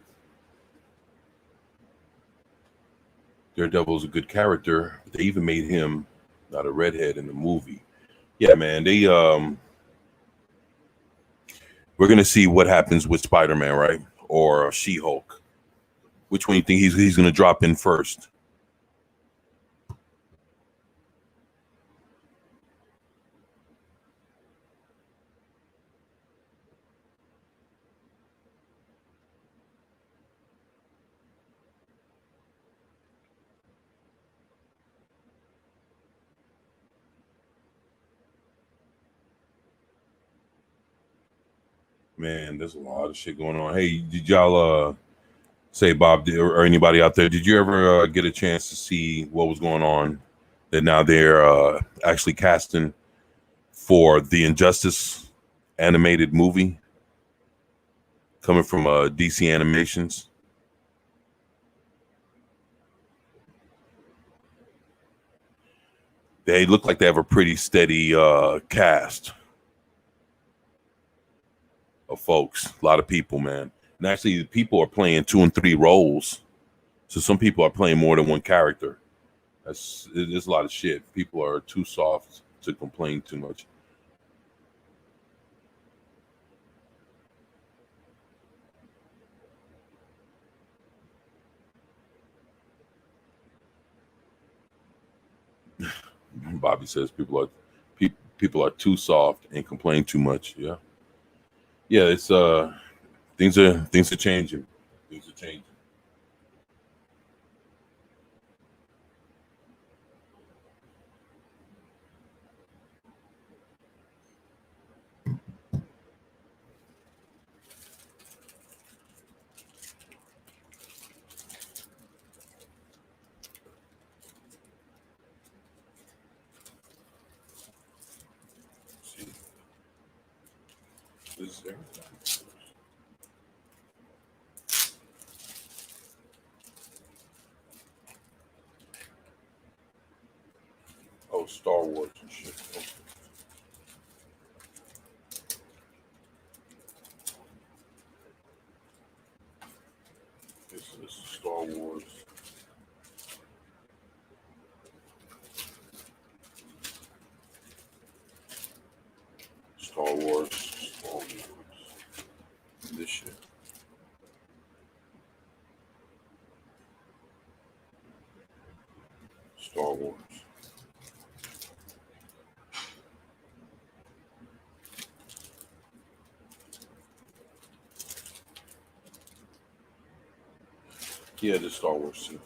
Daredevil's a good character. They even made him not a redhead in the movie. Yeah, man. We're gonna see what happens with Spider-Man, right? Or She-Hulk. Which one you think he's gonna drop in first? Man, there's a lot of shit going on. Hey, did y'all say Bob or anybody out there? Did you ever get a chance to see what was going on? That now they're actually casting for the Injustice animated movie coming from DC Animations. They look like they have a pretty steady cast of folks. A lot of people, man. And actually, people are playing 2 and 3 roles. So some people are playing more than one character. There's a lot of shit. People are too soft to complain too much. Bobby says people are too soft and complain too much. Yeah, yeah. It's things are changing. Things are changing. See, this is everything. Oh, Star Wars and shit. Okay. This is Star Wars. Star Wars. Star Wars. This shit. Star Wars. Yeah, the Star Wars too.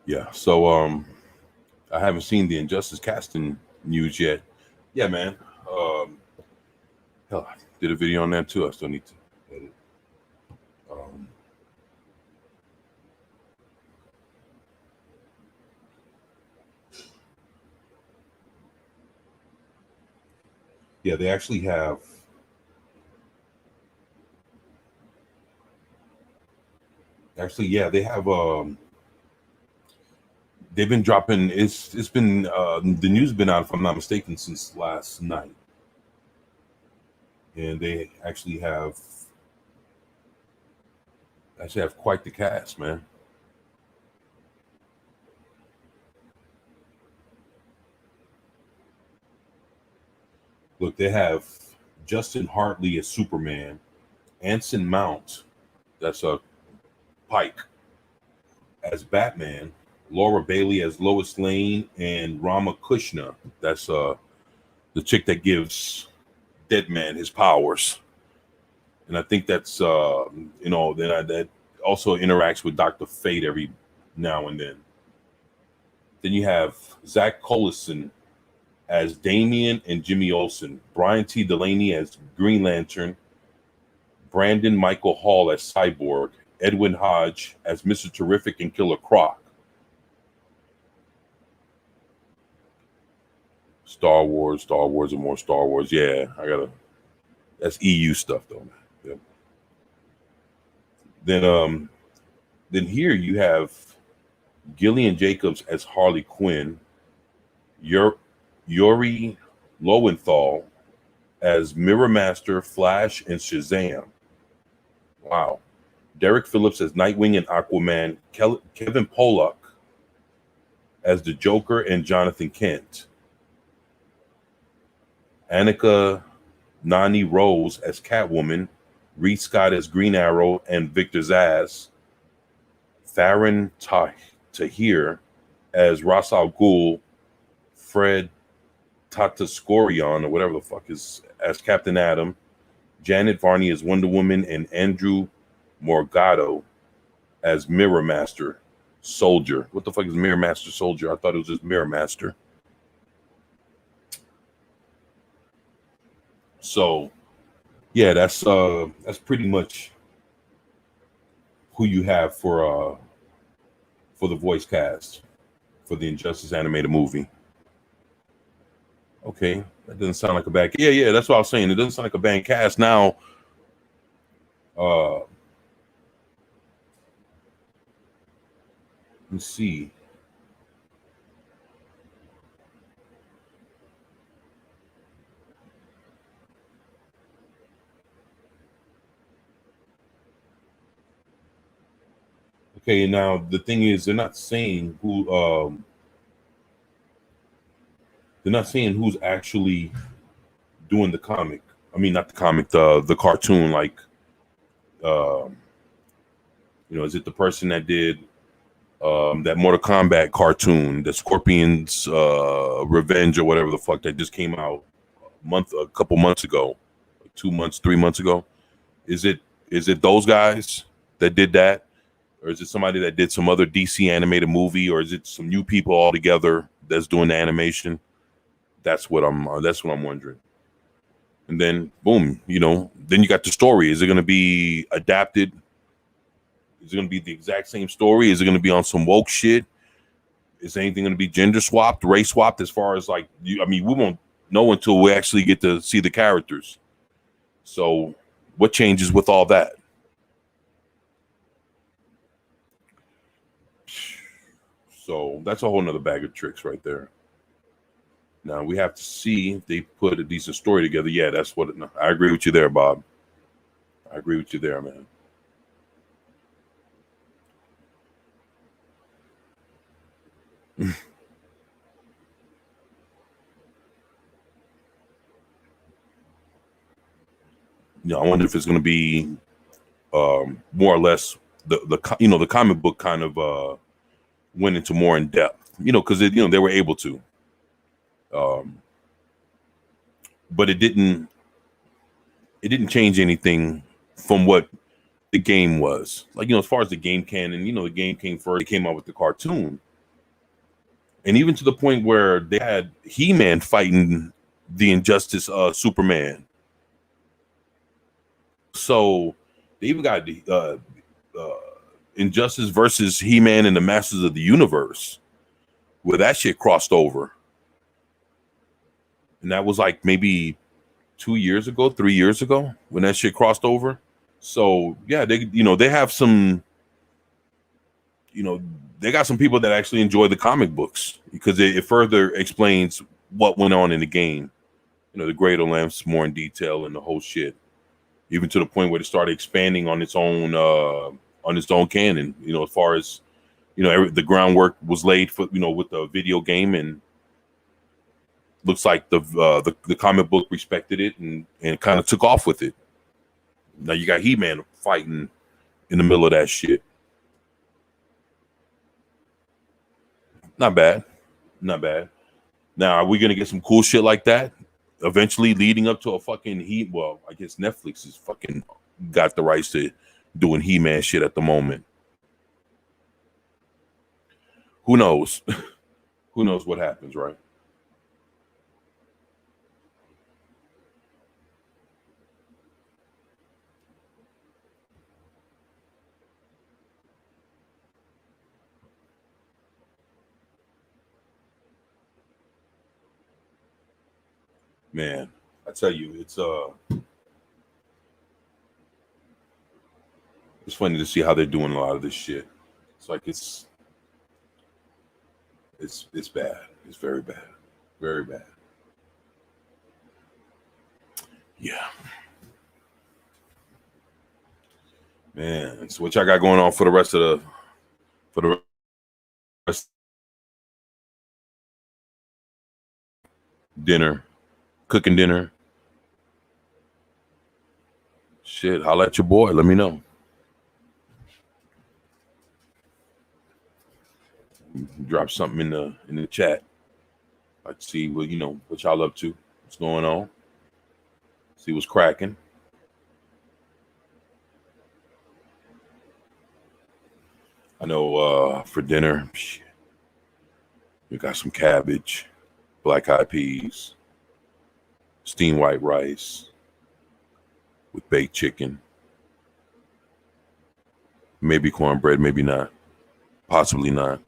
Yeah. So I haven't seen the Injustice casting news yet. Yeah, man. Um, hell, I did a video on that too. I still need to edit. Um, yeah, they actually have. Actually, yeah, they have. They've been dropping. It's been the news has been out, if I'm not mistaken, since last night, and they actually have quite the cast, man. Look, they have Justin Hartley as Superman, Anson Mount, that's a Pike, as Batman, Laura Bailey as Lois Lane, and Rama Kushner, that's the chick that gives Deadman his powers. And I think that's that also interacts with Dr. Fate every now and then. Then you have Zach Collison as Damian and Jimmy Olsen, Brian T. Delaney as Green Lantern, Brandon Michael Hall as Cyborg, Edwin Hodge as Mr. Terrific and Killer Croc. Star Wars, and more Star Wars. Yeah, that's EU stuff though. Yep. Then here you have Gillian Jacobs as Harley Quinn, Yuri Lowenthal as Mirror Master, Flash, and Shazam. Wow. Derek Phillips as Nightwing and Aquaman, Kevin Pollak as the Joker and Jonathan Kent, Annika Nani Rose as Catwoman, Reed Scott as Green Arrow and Victor Zsasz, Farron Tahir as Ra's al Ghul, Fred Tatascorion, or whatever the fuck is, as Captain Atom, Janet Varney as Wonder Woman, and Andrew Morgado as Mirror Master Soldier. What the fuck is Mirror Master Soldier? I thought it was just Mirror Master. So yeah, that's pretty much who you have for the voice cast for the Injustice animated movie. Okay, that doesn't sound like a bad. Yeah, that's what I was saying. It doesn't sound like a bad cast. Now, let's see. Okay, now the thing is, they're not saying who's actually doing the comic. I mean, not the comic, the cartoon. Like, is it the person that did that Mortal Kombat cartoon, the Scorpion's Revenge or whatever the fuck that just came out a couple months ago, 2 months, 3 months ago? Is it those guys that did that? Or is it somebody that did some other DC animated movie, or is it some new people altogether that's doing the animation? That's what I'm wondering. And then boom, then you got the story. Is it going to be adapted? Is it going to be the exact same story? Is it going to be on some woke shit? Is anything going to be gender swapped, race swapped? As far as like, we won't know until we actually get to see the characters. So what changes with all that? So that's a whole nother bag of tricks right there. Now we have to see if they put a decent story together. Yeah, that's what I agree with you there, Bob. I agree with you there, man. I wonder if it's going to be more or less the comic book kind of went into more in depth, because they were able to, but it didn't change anything from what the game was. Like, as far as the game canon, the game came first. They came out with the cartoon. And even to the point where they had He-Man fighting the Injustice Superman. So they even got Injustice versus He-Man and the Masters of the Universe, where that shit crossed over. And that was like maybe 3 years ago when that shit crossed over. So yeah, they have some, they got some people that actually enjoy the comic books because it further explains what went on in the game. The greater lengths, more in detail, and the whole shit. Even to the point where it started expanding on its own canon. As far as the groundwork was laid for with the video game, and looks like the comic book respected it and kind of took off with it. Now you got He-Man fighting in the middle of that shit. Not bad. Now, are we gonna get some cool shit like that eventually, leading up to a fucking well, I guess Netflix is fucking got the rights to doing He-Man shit at the moment. Who knows? Who knows what happens, right? Man, I tell you, it's funny to see how they're doing a lot of this shit. It's like it's bad. It's very bad. Very bad. Yeah. Man, so what y'all got going on for the rest of dinner? Cooking dinner? Shit, holla at your boy. Let me know. Drop something in the chat. I'd see what y'all up to. What's going on? See what's cracking. I know for dinner, we got some cabbage, black eyed peas, steamed white rice with baked chicken, maybe cornbread, maybe not, possibly not.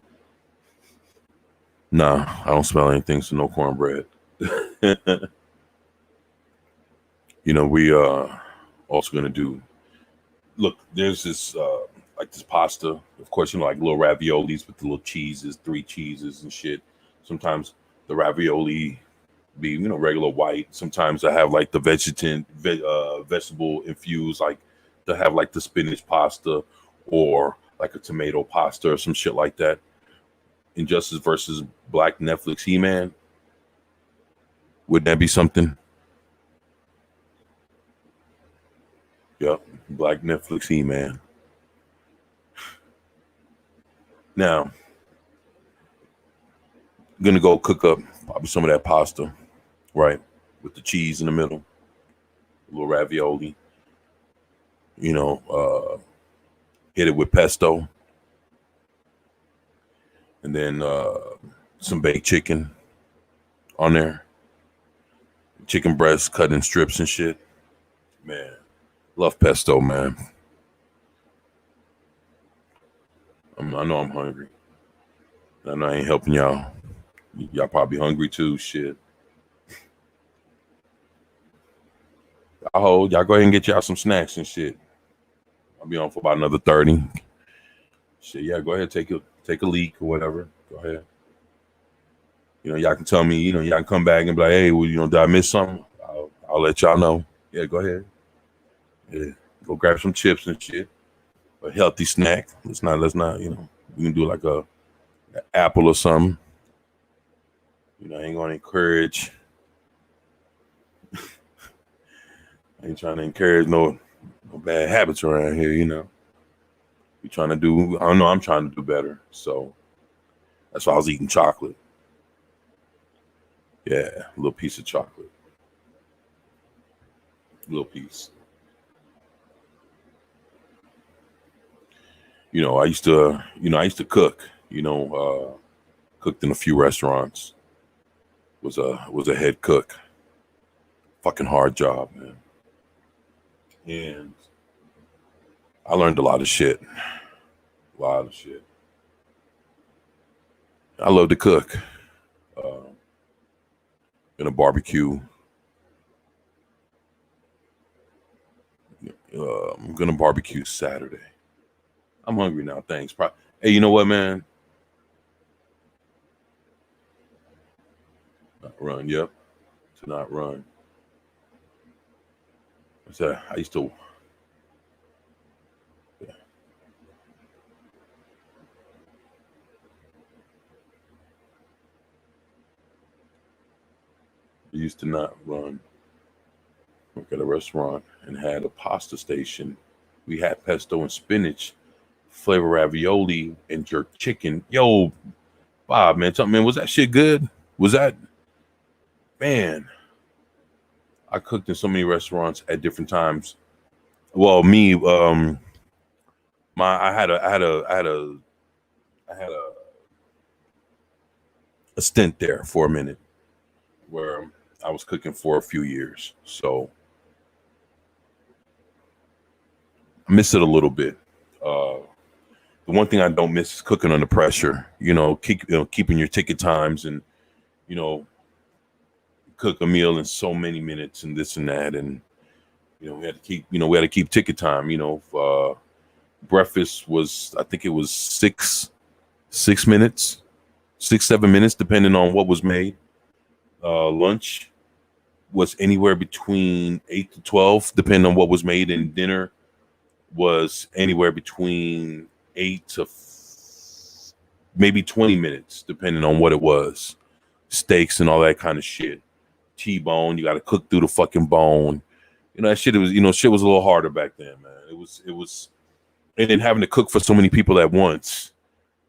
Nah, I don't smell anything, so no cornbread. We also gonna do. Look, there's this like this pasta, of course, like little raviolis with the little cheeses, 3 cheeses and shit. Sometimes the ravioli be regular white. Sometimes I have like the vegetable infused, like to have like the spinach pasta or like a tomato pasta or some shit like that. Injustice versus Black Netflix He-Man. Would that be something? Yep, Black Netflix He-Man. Now, I'm gonna go cook up probably some of that pasta, right, with the cheese in the middle, a little ravioli. Hit it with pesto, and then some baked chicken on there, chicken breast cut in strips and shit. Man, love pesto, man. I know I'm hungry. I know I ain't helping y'all. Y'all probably hungry too. Shit. Y'all go ahead and get y'all some snacks and shit. I'll be on for about another 30. Shit, yeah, go ahead, take a leak or whatever. Go ahead. Y'all can tell me, y'all can come back and be like, hey, well, did I miss something? I'll let y'all know. Yeah, go ahead. Yeah. Go grab some chips and shit. A healthy snack. Let's not, we can do like an apple or something. I ain't gonna encourage. I ain't trying to encourage no bad habits around here, We trying to do, I don't know, I'm trying to do better. So that's why I was eating chocolate. Yeah, a little piece of chocolate. A little piece. I used to cook. Cooked in a few restaurants. Was a head cook. Fucking hard job, man. And I learned a lot of shit. A lot of shit. I love to cook. Uh, Gonna barbecue. I'm gonna barbecue Saturday. I'm hungry now. Thanks. Hey, you know what, man? Not run. Yep. To not run. I used to. Yeah, I used to not run. Work at a restaurant and had a pasta station. We had pesto and spinach, flavor ravioli, and jerk chicken. Yo, Bob, man, tell me, man, was that shit good? Was that man? I cooked in so many restaurants at different times. Well, me, my I had a stint there for a minute where I was cooking for a few years, so I miss it a little bit. Uh, the one thing I don't miss is cooking under pressure. Keeping your ticket times and you know cook a meal in so many minutes and this and that, and we had to keep ticket time. Breakfast was, I think it was 6 minutes, 6 7 minutes, depending on what was made. Lunch was anywhere between 8 to 12, depending on what was made, and dinner was anywhere between maybe 20 minutes, depending on what it was. Steaks and all that kind of shit. T-bone, you got to cook through the fucking bone. That shit was, shit was a little harder back then, man. It was, and then having to cook for so many people at once.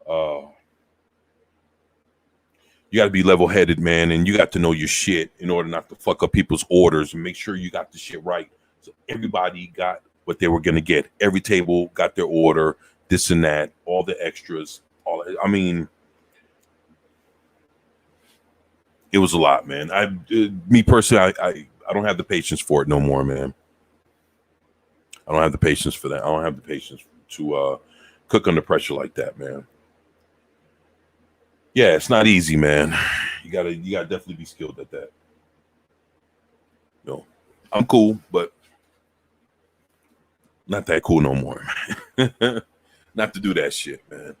Uh, you got to be level headed, man, and you got to know your shit in order not to fuck up people's orders and make sure you got the shit right. So everybody got what they were gonna get. Every table got their order, this and that, all the extras. I mean, it was a lot, man. Me personally, I don't have the patience for it no more, man. I don't have the patience for that. I don't have the patience to cook under pressure like that, man. Yeah, it's not easy, man. You gotta definitely be skilled at that. No, I'm cool, but not that cool no more. Not to do that shit, man.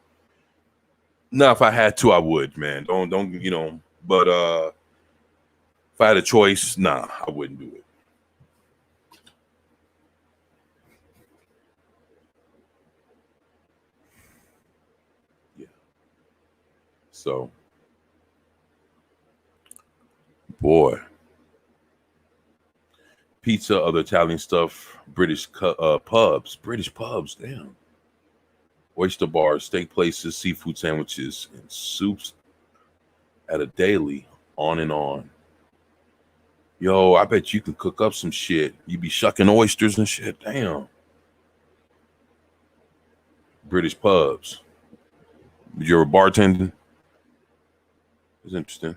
No, if I had to, I would, man. Don't But if I had a choice, nah, I wouldn't do it. Yeah. So, boy, pizza, other Italian stuff, British pubs, damn. Oyster bars, steak places, seafood sandwiches, and soups at a daily, on and on. Yo, I bet you can cook up some shit. You be shucking oysters and shit. Damn. British pubs. You're bartending. It's interesting.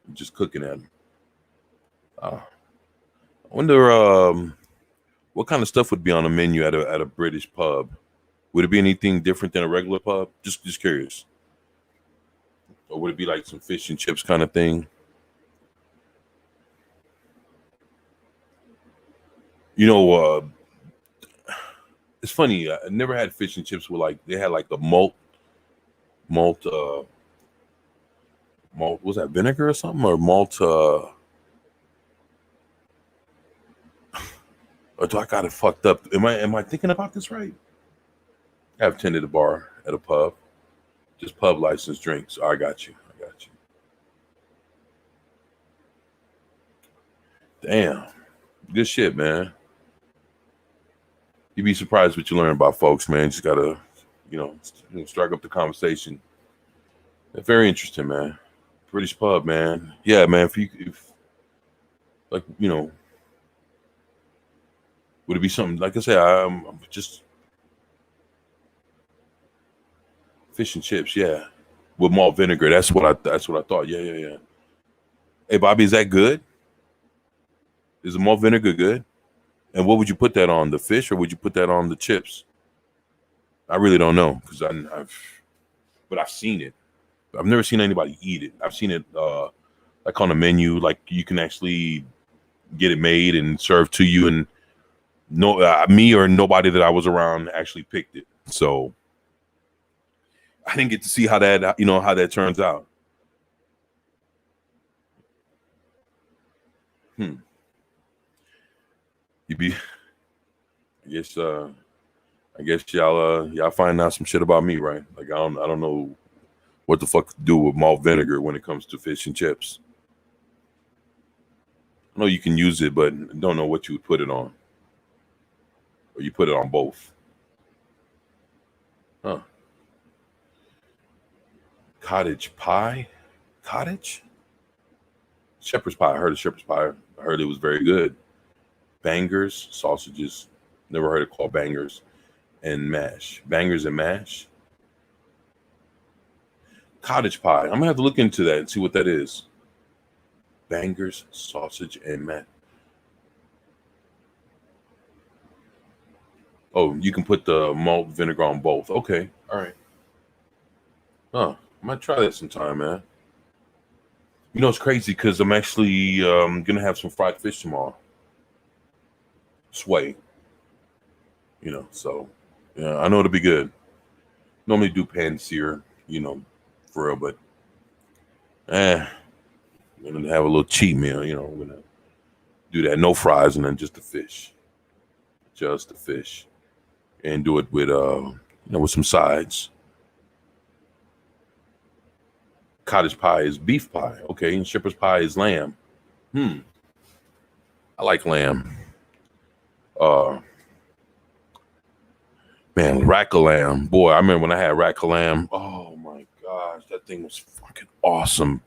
You're just cooking at them. I wonder what kind of stuff would be on the menu at a British pub. Would it be anything different than a regular pub? Just curious. Or would it be like some fish and chips kind of thing? You know, it's funny. I never had fish and chips with, like, they had like the malt. Was that vinegar or something, or malt? Or do I got it fucked up? Am I thinking about this right? I've tended a bar at a pub, just pub licensed drinks. Oh, I got you. I got you. Damn, good shit, man. You'd be surprised what you learn about folks, man. Just gotta, strike up the conversation. Very interesting, man. British pub, man. Yeah, man. If like, would it be something like I say? I'm just Fish and chips, yeah, with malt vinegar. That's what I thought. Yeah. Hey, Bobby, is that good? Is the malt vinegar good? And what would you put that on? The fish, or would you put that on the chips? I really don't know because I've seen it. I've never seen anybody eat it. I've seen it like on a menu, like you can actually get it made and served to you, and no, me or nobody that I was around actually picked it. So I didn't get to see how that turns out. You be, I guess, y'all find out some shit about me, right? Like I don't know what the fuck to do with malt vinegar when it comes to fish and chips. I know you can use it, but don't know what you would put it on, or you put it on both. Huh? Cottage pie, cottage shepherd's pie. I heard of shepherd's pie. I heard it was very good. Bangers, sausages. Never heard it called bangers and mash. Bangers and mash. Cottage pie. I'm gonna have to look into that and see what that is. Bangers, sausage, and mash. Oh, you can put the malt vinegar on both. Okay, all right. Huh? I might try that sometime, man. You know, it's crazy because I'm actually gonna have some fried fish tomorrow. Sway, so yeah, I know it'll be good. Normally do pan sear, for real, but I'm gonna have a little cheat meal, I'm gonna do that. No fries and then just the fish. Just the fish. And do it with some sides. Cottage pie is beef pie, okay, and shepherd's pie is lamb. I like lamb. Uh Man, rack of lamb. Boy, I remember when I had rack of lamb. Oh my gosh, that thing was fucking awesome.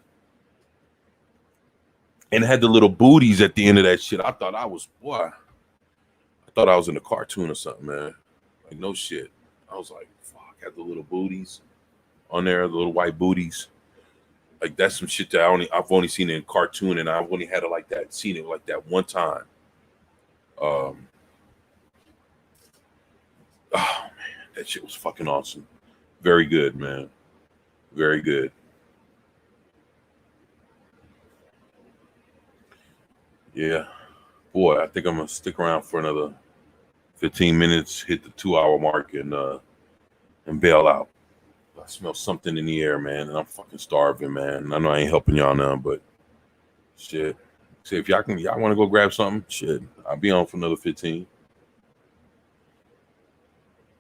And it had the little booties at the end of that shit. I thought I was in a cartoon or something, man. Like no shit. I was like, fuck, had the little booties on there, the little white booties. Like that's some shit that I've only seen in cartoon, and I've only had it like that, seen it like that one time. Um, oh man, that shit was fucking awesome. Very good, man. Very good. Yeah. Boy, I think I'm gonna stick around for another 15 minutes, hit the 2 hour mark, and bail out. I smell something in the air, man, and I'm fucking starving, man. I know I ain't helping y'all now, but shit. See if y'all want to go grab something, shit. I'll be on for another 15.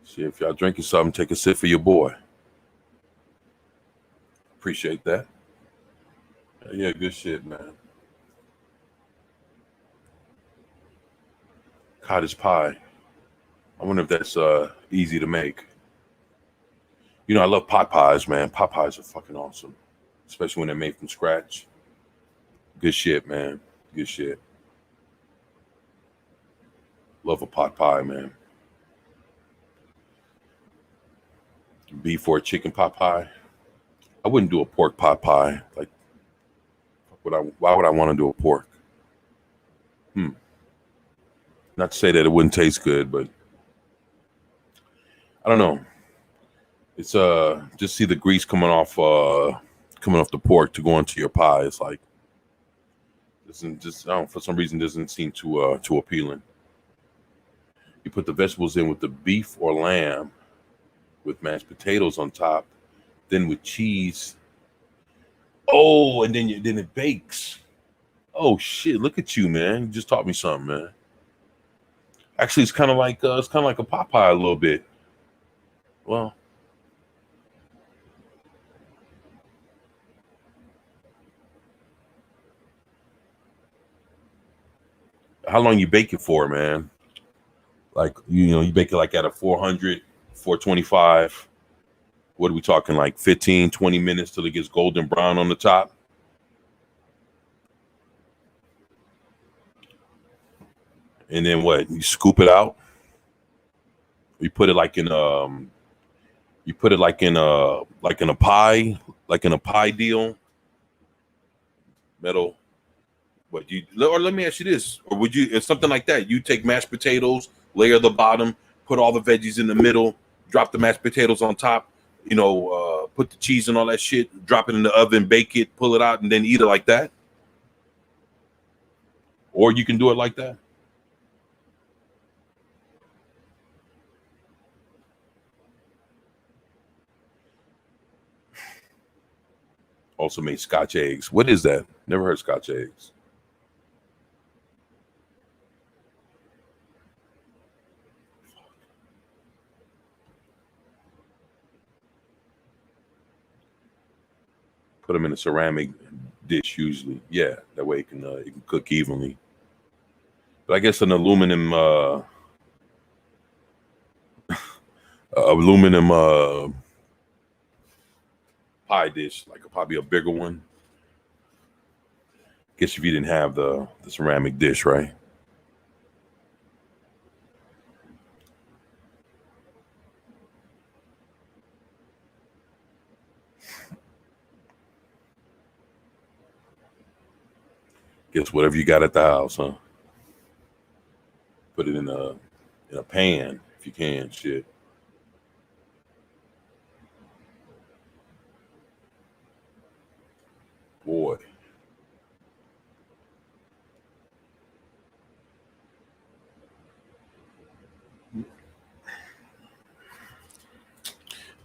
Shit, if y'all drinking something, take a sip for your boy. Appreciate that. Yeah, good shit, man. Cottage pie. I wonder if that's easy to make. I love pot pies, man. Pot pies are fucking awesome, especially when they're made from scratch. Good shit, man. Good shit. Love a pot pie, man. Beef or chicken pot pie. I wouldn't do a pork pot pie. Like, why would I want to do a pork? Not to say that it wouldn't taste good, but I don't know. It's just see the grease coming off the pork to go into your pie. It's like doesn't just I don't for some reason doesn't seem too appealing. You put the vegetables in with the beef or lamb with mashed potatoes on top, then with cheese. Oh, and then it bakes. Oh shit! Look at you, man. You just taught me something, man. Actually, it's kind of like a pot pie a little bit. Well, how long you bake it for, man? Like you bake it like at a 400, 425. What are we talking? Like 15, 20 minutes till it gets golden brown on the top. And then what? You scoop it out. You put it like in You put it like in a pie, like in a pie deal, metal. But you, or let me ask you this, or would you, if something like that, you take mashed potatoes, layer the bottom, put all the veggies in the middle, drop the mashed potatoes on top, put the cheese and all that shit, drop it in the oven, bake it, pull it out, and then eat it like that? Or you can do it like that. Also made Scotch eggs. What is that? Never heard Scotch eggs. Put them in a ceramic dish usually. Yeah, that way it can cook evenly. But I guess an aluminum pie dish, like probably a bigger one. Guess if you didn't have the ceramic dish, right? Guess whatever you got at the house, huh? Put it in a pan if you can. Shit, boy,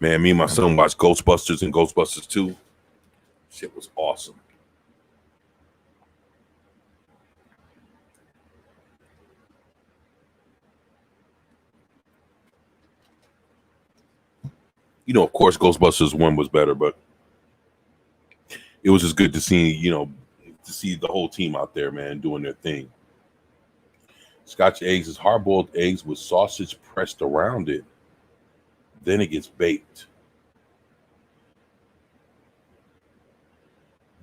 man. Me and my son watched Ghostbusters and Ghostbusters 2. Shit was awesome. Of course, Ghostbusters 1 was better, but it was just good to see, to see the whole team out there, man, doing their thing. Scotch eggs is hard boiled eggs with sausage pressed around it. Then it gets baked.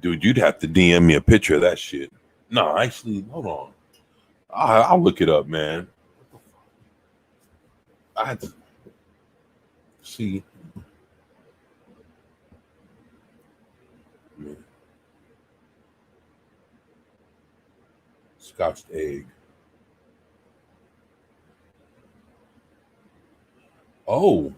Dude, you'd have to DM me a picture of that shit. No, actually, hold on. I'll look it up, man. I had to see. Scotched egg. Oh,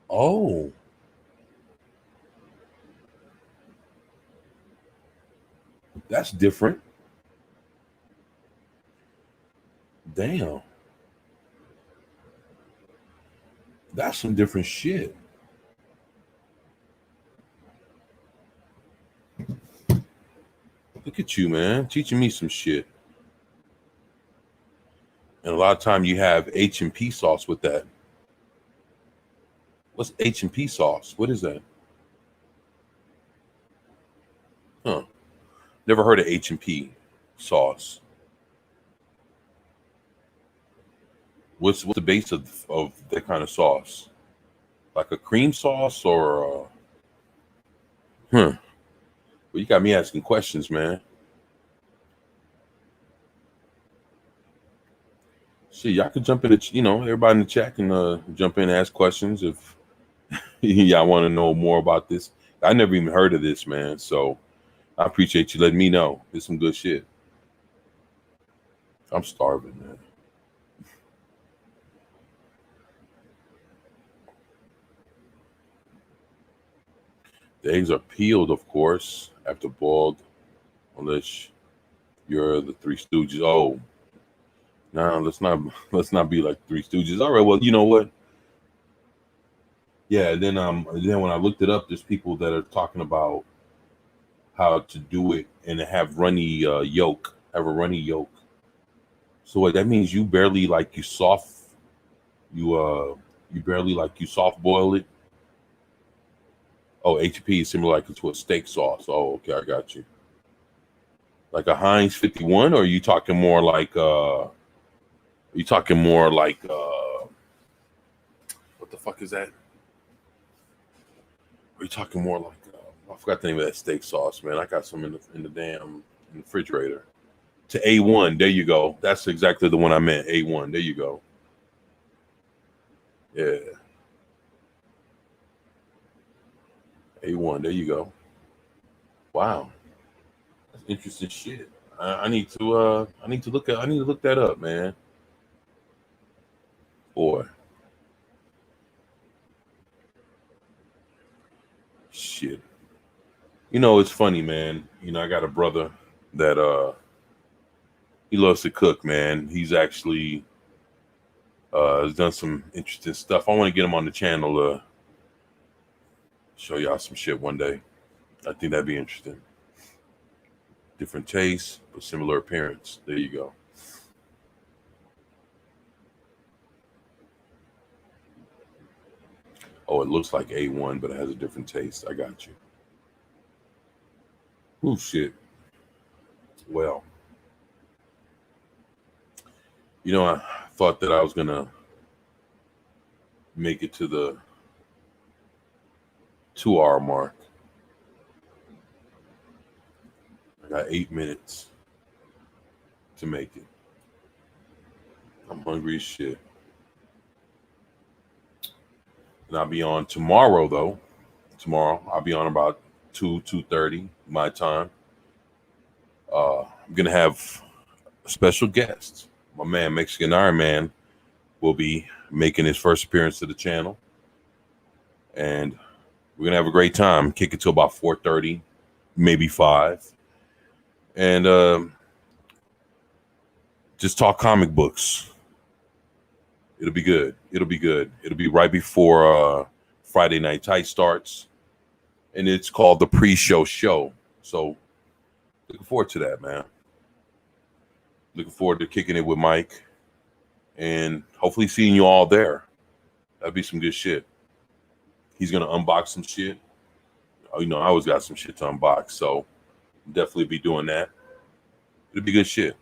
oh, that's different. Damn, that's some different shit. Look at you, man, teaching me some shit. And a lot of time you have H and P sauce with that. What's H and P sauce? What is that? Huh? Never heard of H and P sauce. What's the base of that kind of sauce? Like a cream sauce or? Huh? Well, you got me asking questions, man. See, y'all could jump in the, everybody in the chat can jump in and ask questions if y'all want to know more about this. I never even heard of this, man. So I appreciate you letting me know. It's some good shit. I'm starving, man. The eggs are peeled, of course, after boiled, unless you're the Three Stooges. Oh, no, let's not be like Three Stooges. All right, well, you know what? Yeah, then when I looked it up, there's people that are talking about how to do it and have runny yolk, have a runny yolk. So what that means you barely like you barely like you soft boil it. Oh, HP is similar like to a steak sauce. Oh, okay, I got you. Like a Heinz 51, or are you talking more like what the fuck is that? Are you talking more like I forgot the name of that steak sauce, man. I got some in the damn. in the refrigerator. To A1. There you go. That's exactly the one I meant. A1. There you go. Yeah. A1. There you go. Wow. That's interesting shit. I need to look that up, man. Boy. Shit. You know, it's funny, man. You know, I got a brother that he loves to cook, man. He's actually has done some interesting stuff. I want to get him on the channel to show y'all some shit one day. I think that'd be interesting. Different tastes, but similar appearance. There you go. Oh, it looks like A1, but it has a different taste. I got you. Oh, shit. Well, you know, I thought that I was going to make it to the 2 hour mark. I got 8 minutes to make it. I'm hungry as shit. And I'll be on tomorrow, though. Tomorrow, I'll be on about 2:30 my time. I'm going to have a special guest. My man, Mexican Iron Man, will be making his first appearance to the channel. And we're going to have a great time. Kick it to about 4:30, maybe 5. And just talk comic books. It'll be good. It'll be good. It'll be right before Friday Night Tight starts. And it's called the Pre-Show Show. So looking forward to that, man. Looking forward to kicking it with Mike. And hopefully seeing you all there. That'd be some good shit. He's going to unbox some shit. Oh, you know, I always got some shit to unbox. So definitely be doing that. It'll be good shit.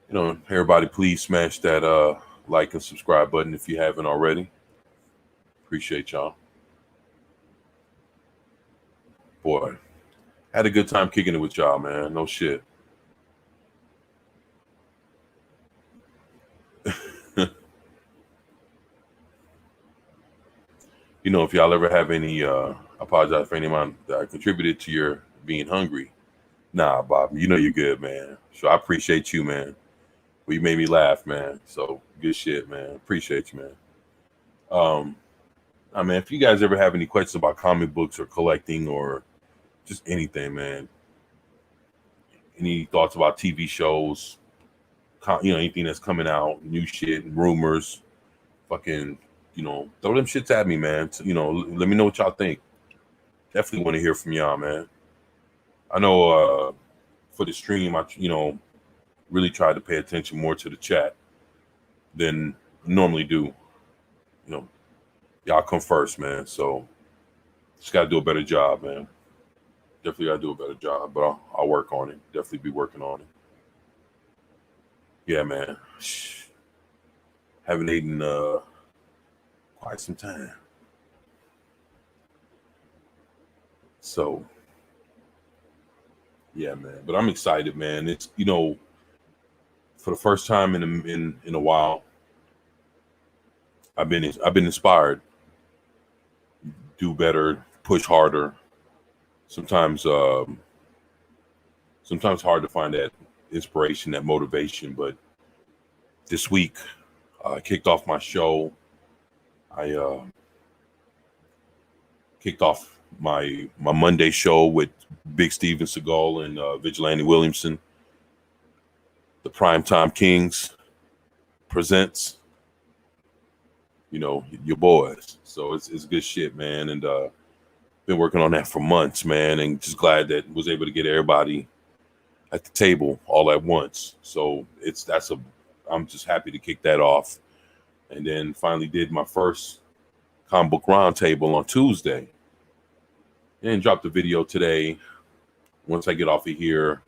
You know, everybody, please smash that like and subscribe button if you haven't already. Appreciate y'all. Boy, had a good time kicking it with y'all, man. No shit. You know, if y'all ever have any, I apologize for anyone that contributed to your being hungry. Nah, Bob, you know you're good, man. So I appreciate you, man. Well, you made me laugh, man. So good shit, man. Appreciate you, man. I mean, if you guys ever have any questions about comic books or collecting or just anything, man, any thoughts about TV shows, you know, anything that's coming out, new shit, rumors, fucking, you know, throw them shits at me, man. You know, let me know what y'all think. Definitely want to hear from y'all, man. I know for the stream, I, you know, really tried to pay attention more to the chat than I normally do. You know, y'all come first, man. So just got to do a better job, man. Definitely got to do a better job, but I'll work on it. Definitely be working on it. Yeah, man. Haven't eaten quite some time. So, yeah, man. But I'm excited, man. It's, you know, for the first time in a while, I've been inspired. Do better, push harder. Sometimes hard to find that inspiration, that motivation. But this week, I kicked off my show. I kicked off my Monday show with Big Steven Seagal and Vigilante Williamson. The Primetime Kings presents, you know, your boys. So it's good shit, man. And been working on that for months, man. And just glad that was able to get everybody at the table all at once. So I'm just happy to kick that off. And then finally did my first comic book roundtable on Tuesday. And dropped a video today. Once I get off of here,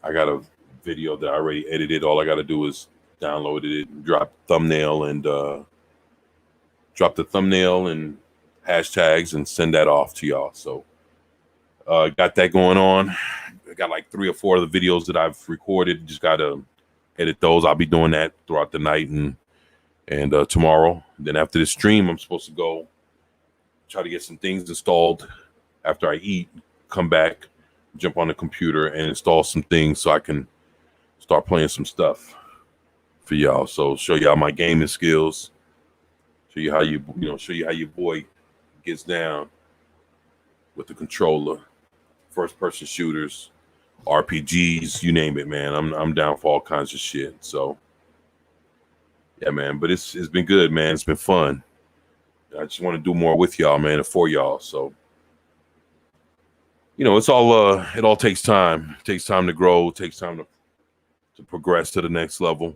I got a video that I already edited. All I got to do is download it, drop the thumbnail and hashtags and send that off to y'all. So Got that going on. I got like 3 or 4 of the videos that I've recorded. Just got to edit those. I'll be doing that throughout the night and tomorrow. Then after this stream, I'm supposed to go try to get some things installed after I eat, come back, jump on the computer and install some things so I can start playing some stuff for y'all. So show y'all my gaming skills. Show you how show you how your boy gets down with the controller, first person shooters, RPGs, you name it, man. I'm down for all kinds of shit. So yeah, man. But it's been good, man. It's been fun. I just want to do more with y'all, man, and for y'all. So it's all it all takes time. It takes time to grow. It takes time to progress to the next level.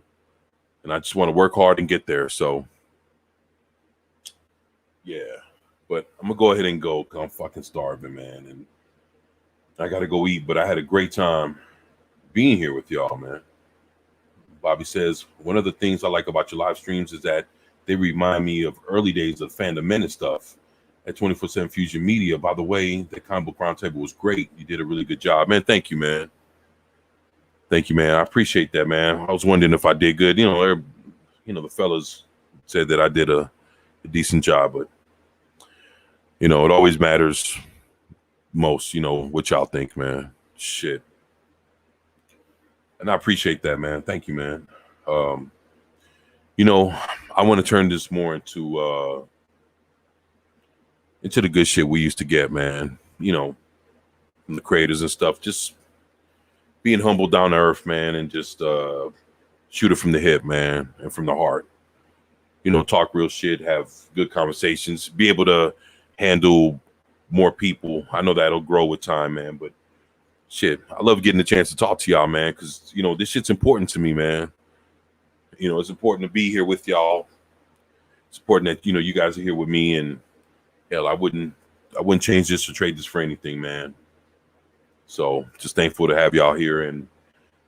And I just want to work hard and get there. So yeah. But I'm gonna go ahead and go because I'm fucking starving, man. And I gotta go eat. But I had a great time being here with y'all, man. Bobby says, one of the things I like about your live streams is that they remind me of early days of Fandom Minute stuff at 24/7 Fusion Media. By the way, the Comic Book Roundtable was great. You did a really good job, man. Thank you, man. Thank you, man. I appreciate that, man. I was wondering if I did good. The fellas said that I did a decent job, but it always matters most, what y'all think, man. Shit. And I appreciate that, man. Thank you, man. I want to turn this more into the good shit we used to get, man. From the creators and stuff. Just being humble, down to earth, man, and just shoot it from the hip, man, and from the heart. Talk real shit, have good conversations, be able to handle more people. I know that'll grow with time, man, but shit, I love getting the chance to talk to y'all, man, because this shit's important to me, man. It's important to be here with y'all. It's important that you guys are here with me, and hell, I wouldn't change this or trade this for anything, man. So just thankful to have y'all here, and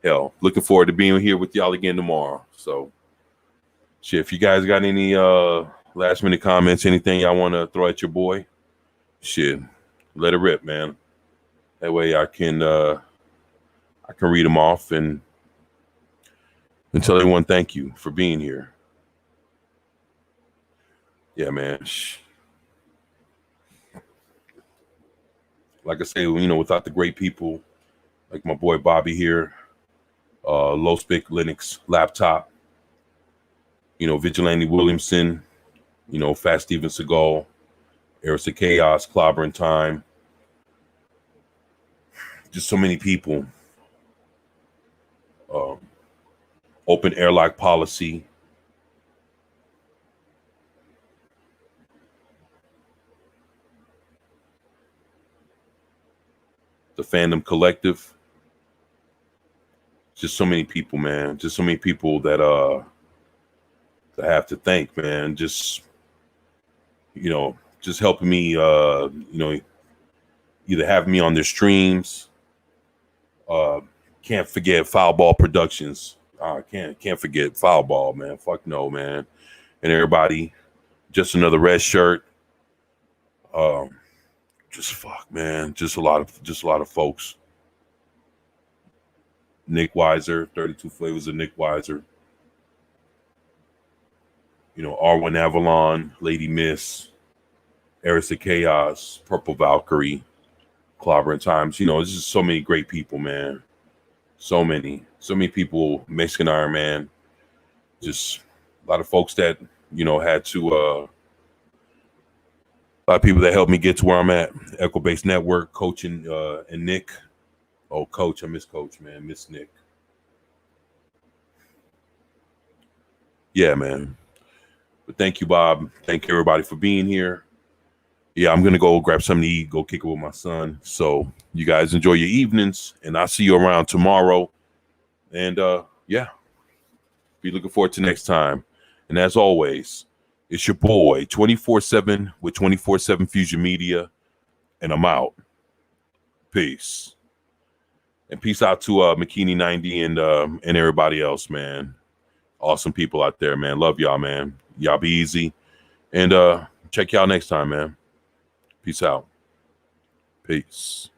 hell, looking forward to being here with y'all again tomorrow. So shit, if you guys got any last minute comments, anything y'all want to throw at your boy, shit, let it rip, man. That way I can read them off and tell everyone thank you for being here. Yeah, man. Like I say, without the great people like my boy Bobby here, Low Spec Linux Laptop, Vigilante Williamson, Fast Steven Seagal, Eris of Chaos, Clobber in Time, just so many people. Open Airlock Policy. The Fandom Collective. Just so many people, man. Just so many people that I have to thank, man. Just helping me, either having me on their streams. Can't forget Foul Ball Productions. Can't forget Foul Ball, man. Fuck no, man. And everybody, just another red shirt. Just fuck, man. Just a lot of folks. Nick Weiser, 32 Flavors of Nick Weiser. R1 Avalon, Lady Miss, Eris of Chaos, Purple Valkyrie, Clobber in Times. It's just so many great people, man. So many people, Mexican Iron Man. Just a lot of folks that, had to, a lot of people that helped me get to where I'm at. Echo Base Network, Coach and Nick. Oh, Coach, I miss Coach, man. Miss Nick. Yeah, man. But thank you, Bob. Thank you, everybody, for being here. Yeah, I'm going to go grab something to eat, go kick it with my son. So you guys enjoy your evenings, and I'll see you around tomorrow. And, yeah, be looking forward to next time. And as always, it's your boy, 24/7 with 24/7 Fusion Media, and I'm out. Peace. And peace out to McKinney 90 and everybody else, man. Awesome people out there, man. Love y'all, man. Y'all be easy. And check y'all next time, man. Peace out. Peace.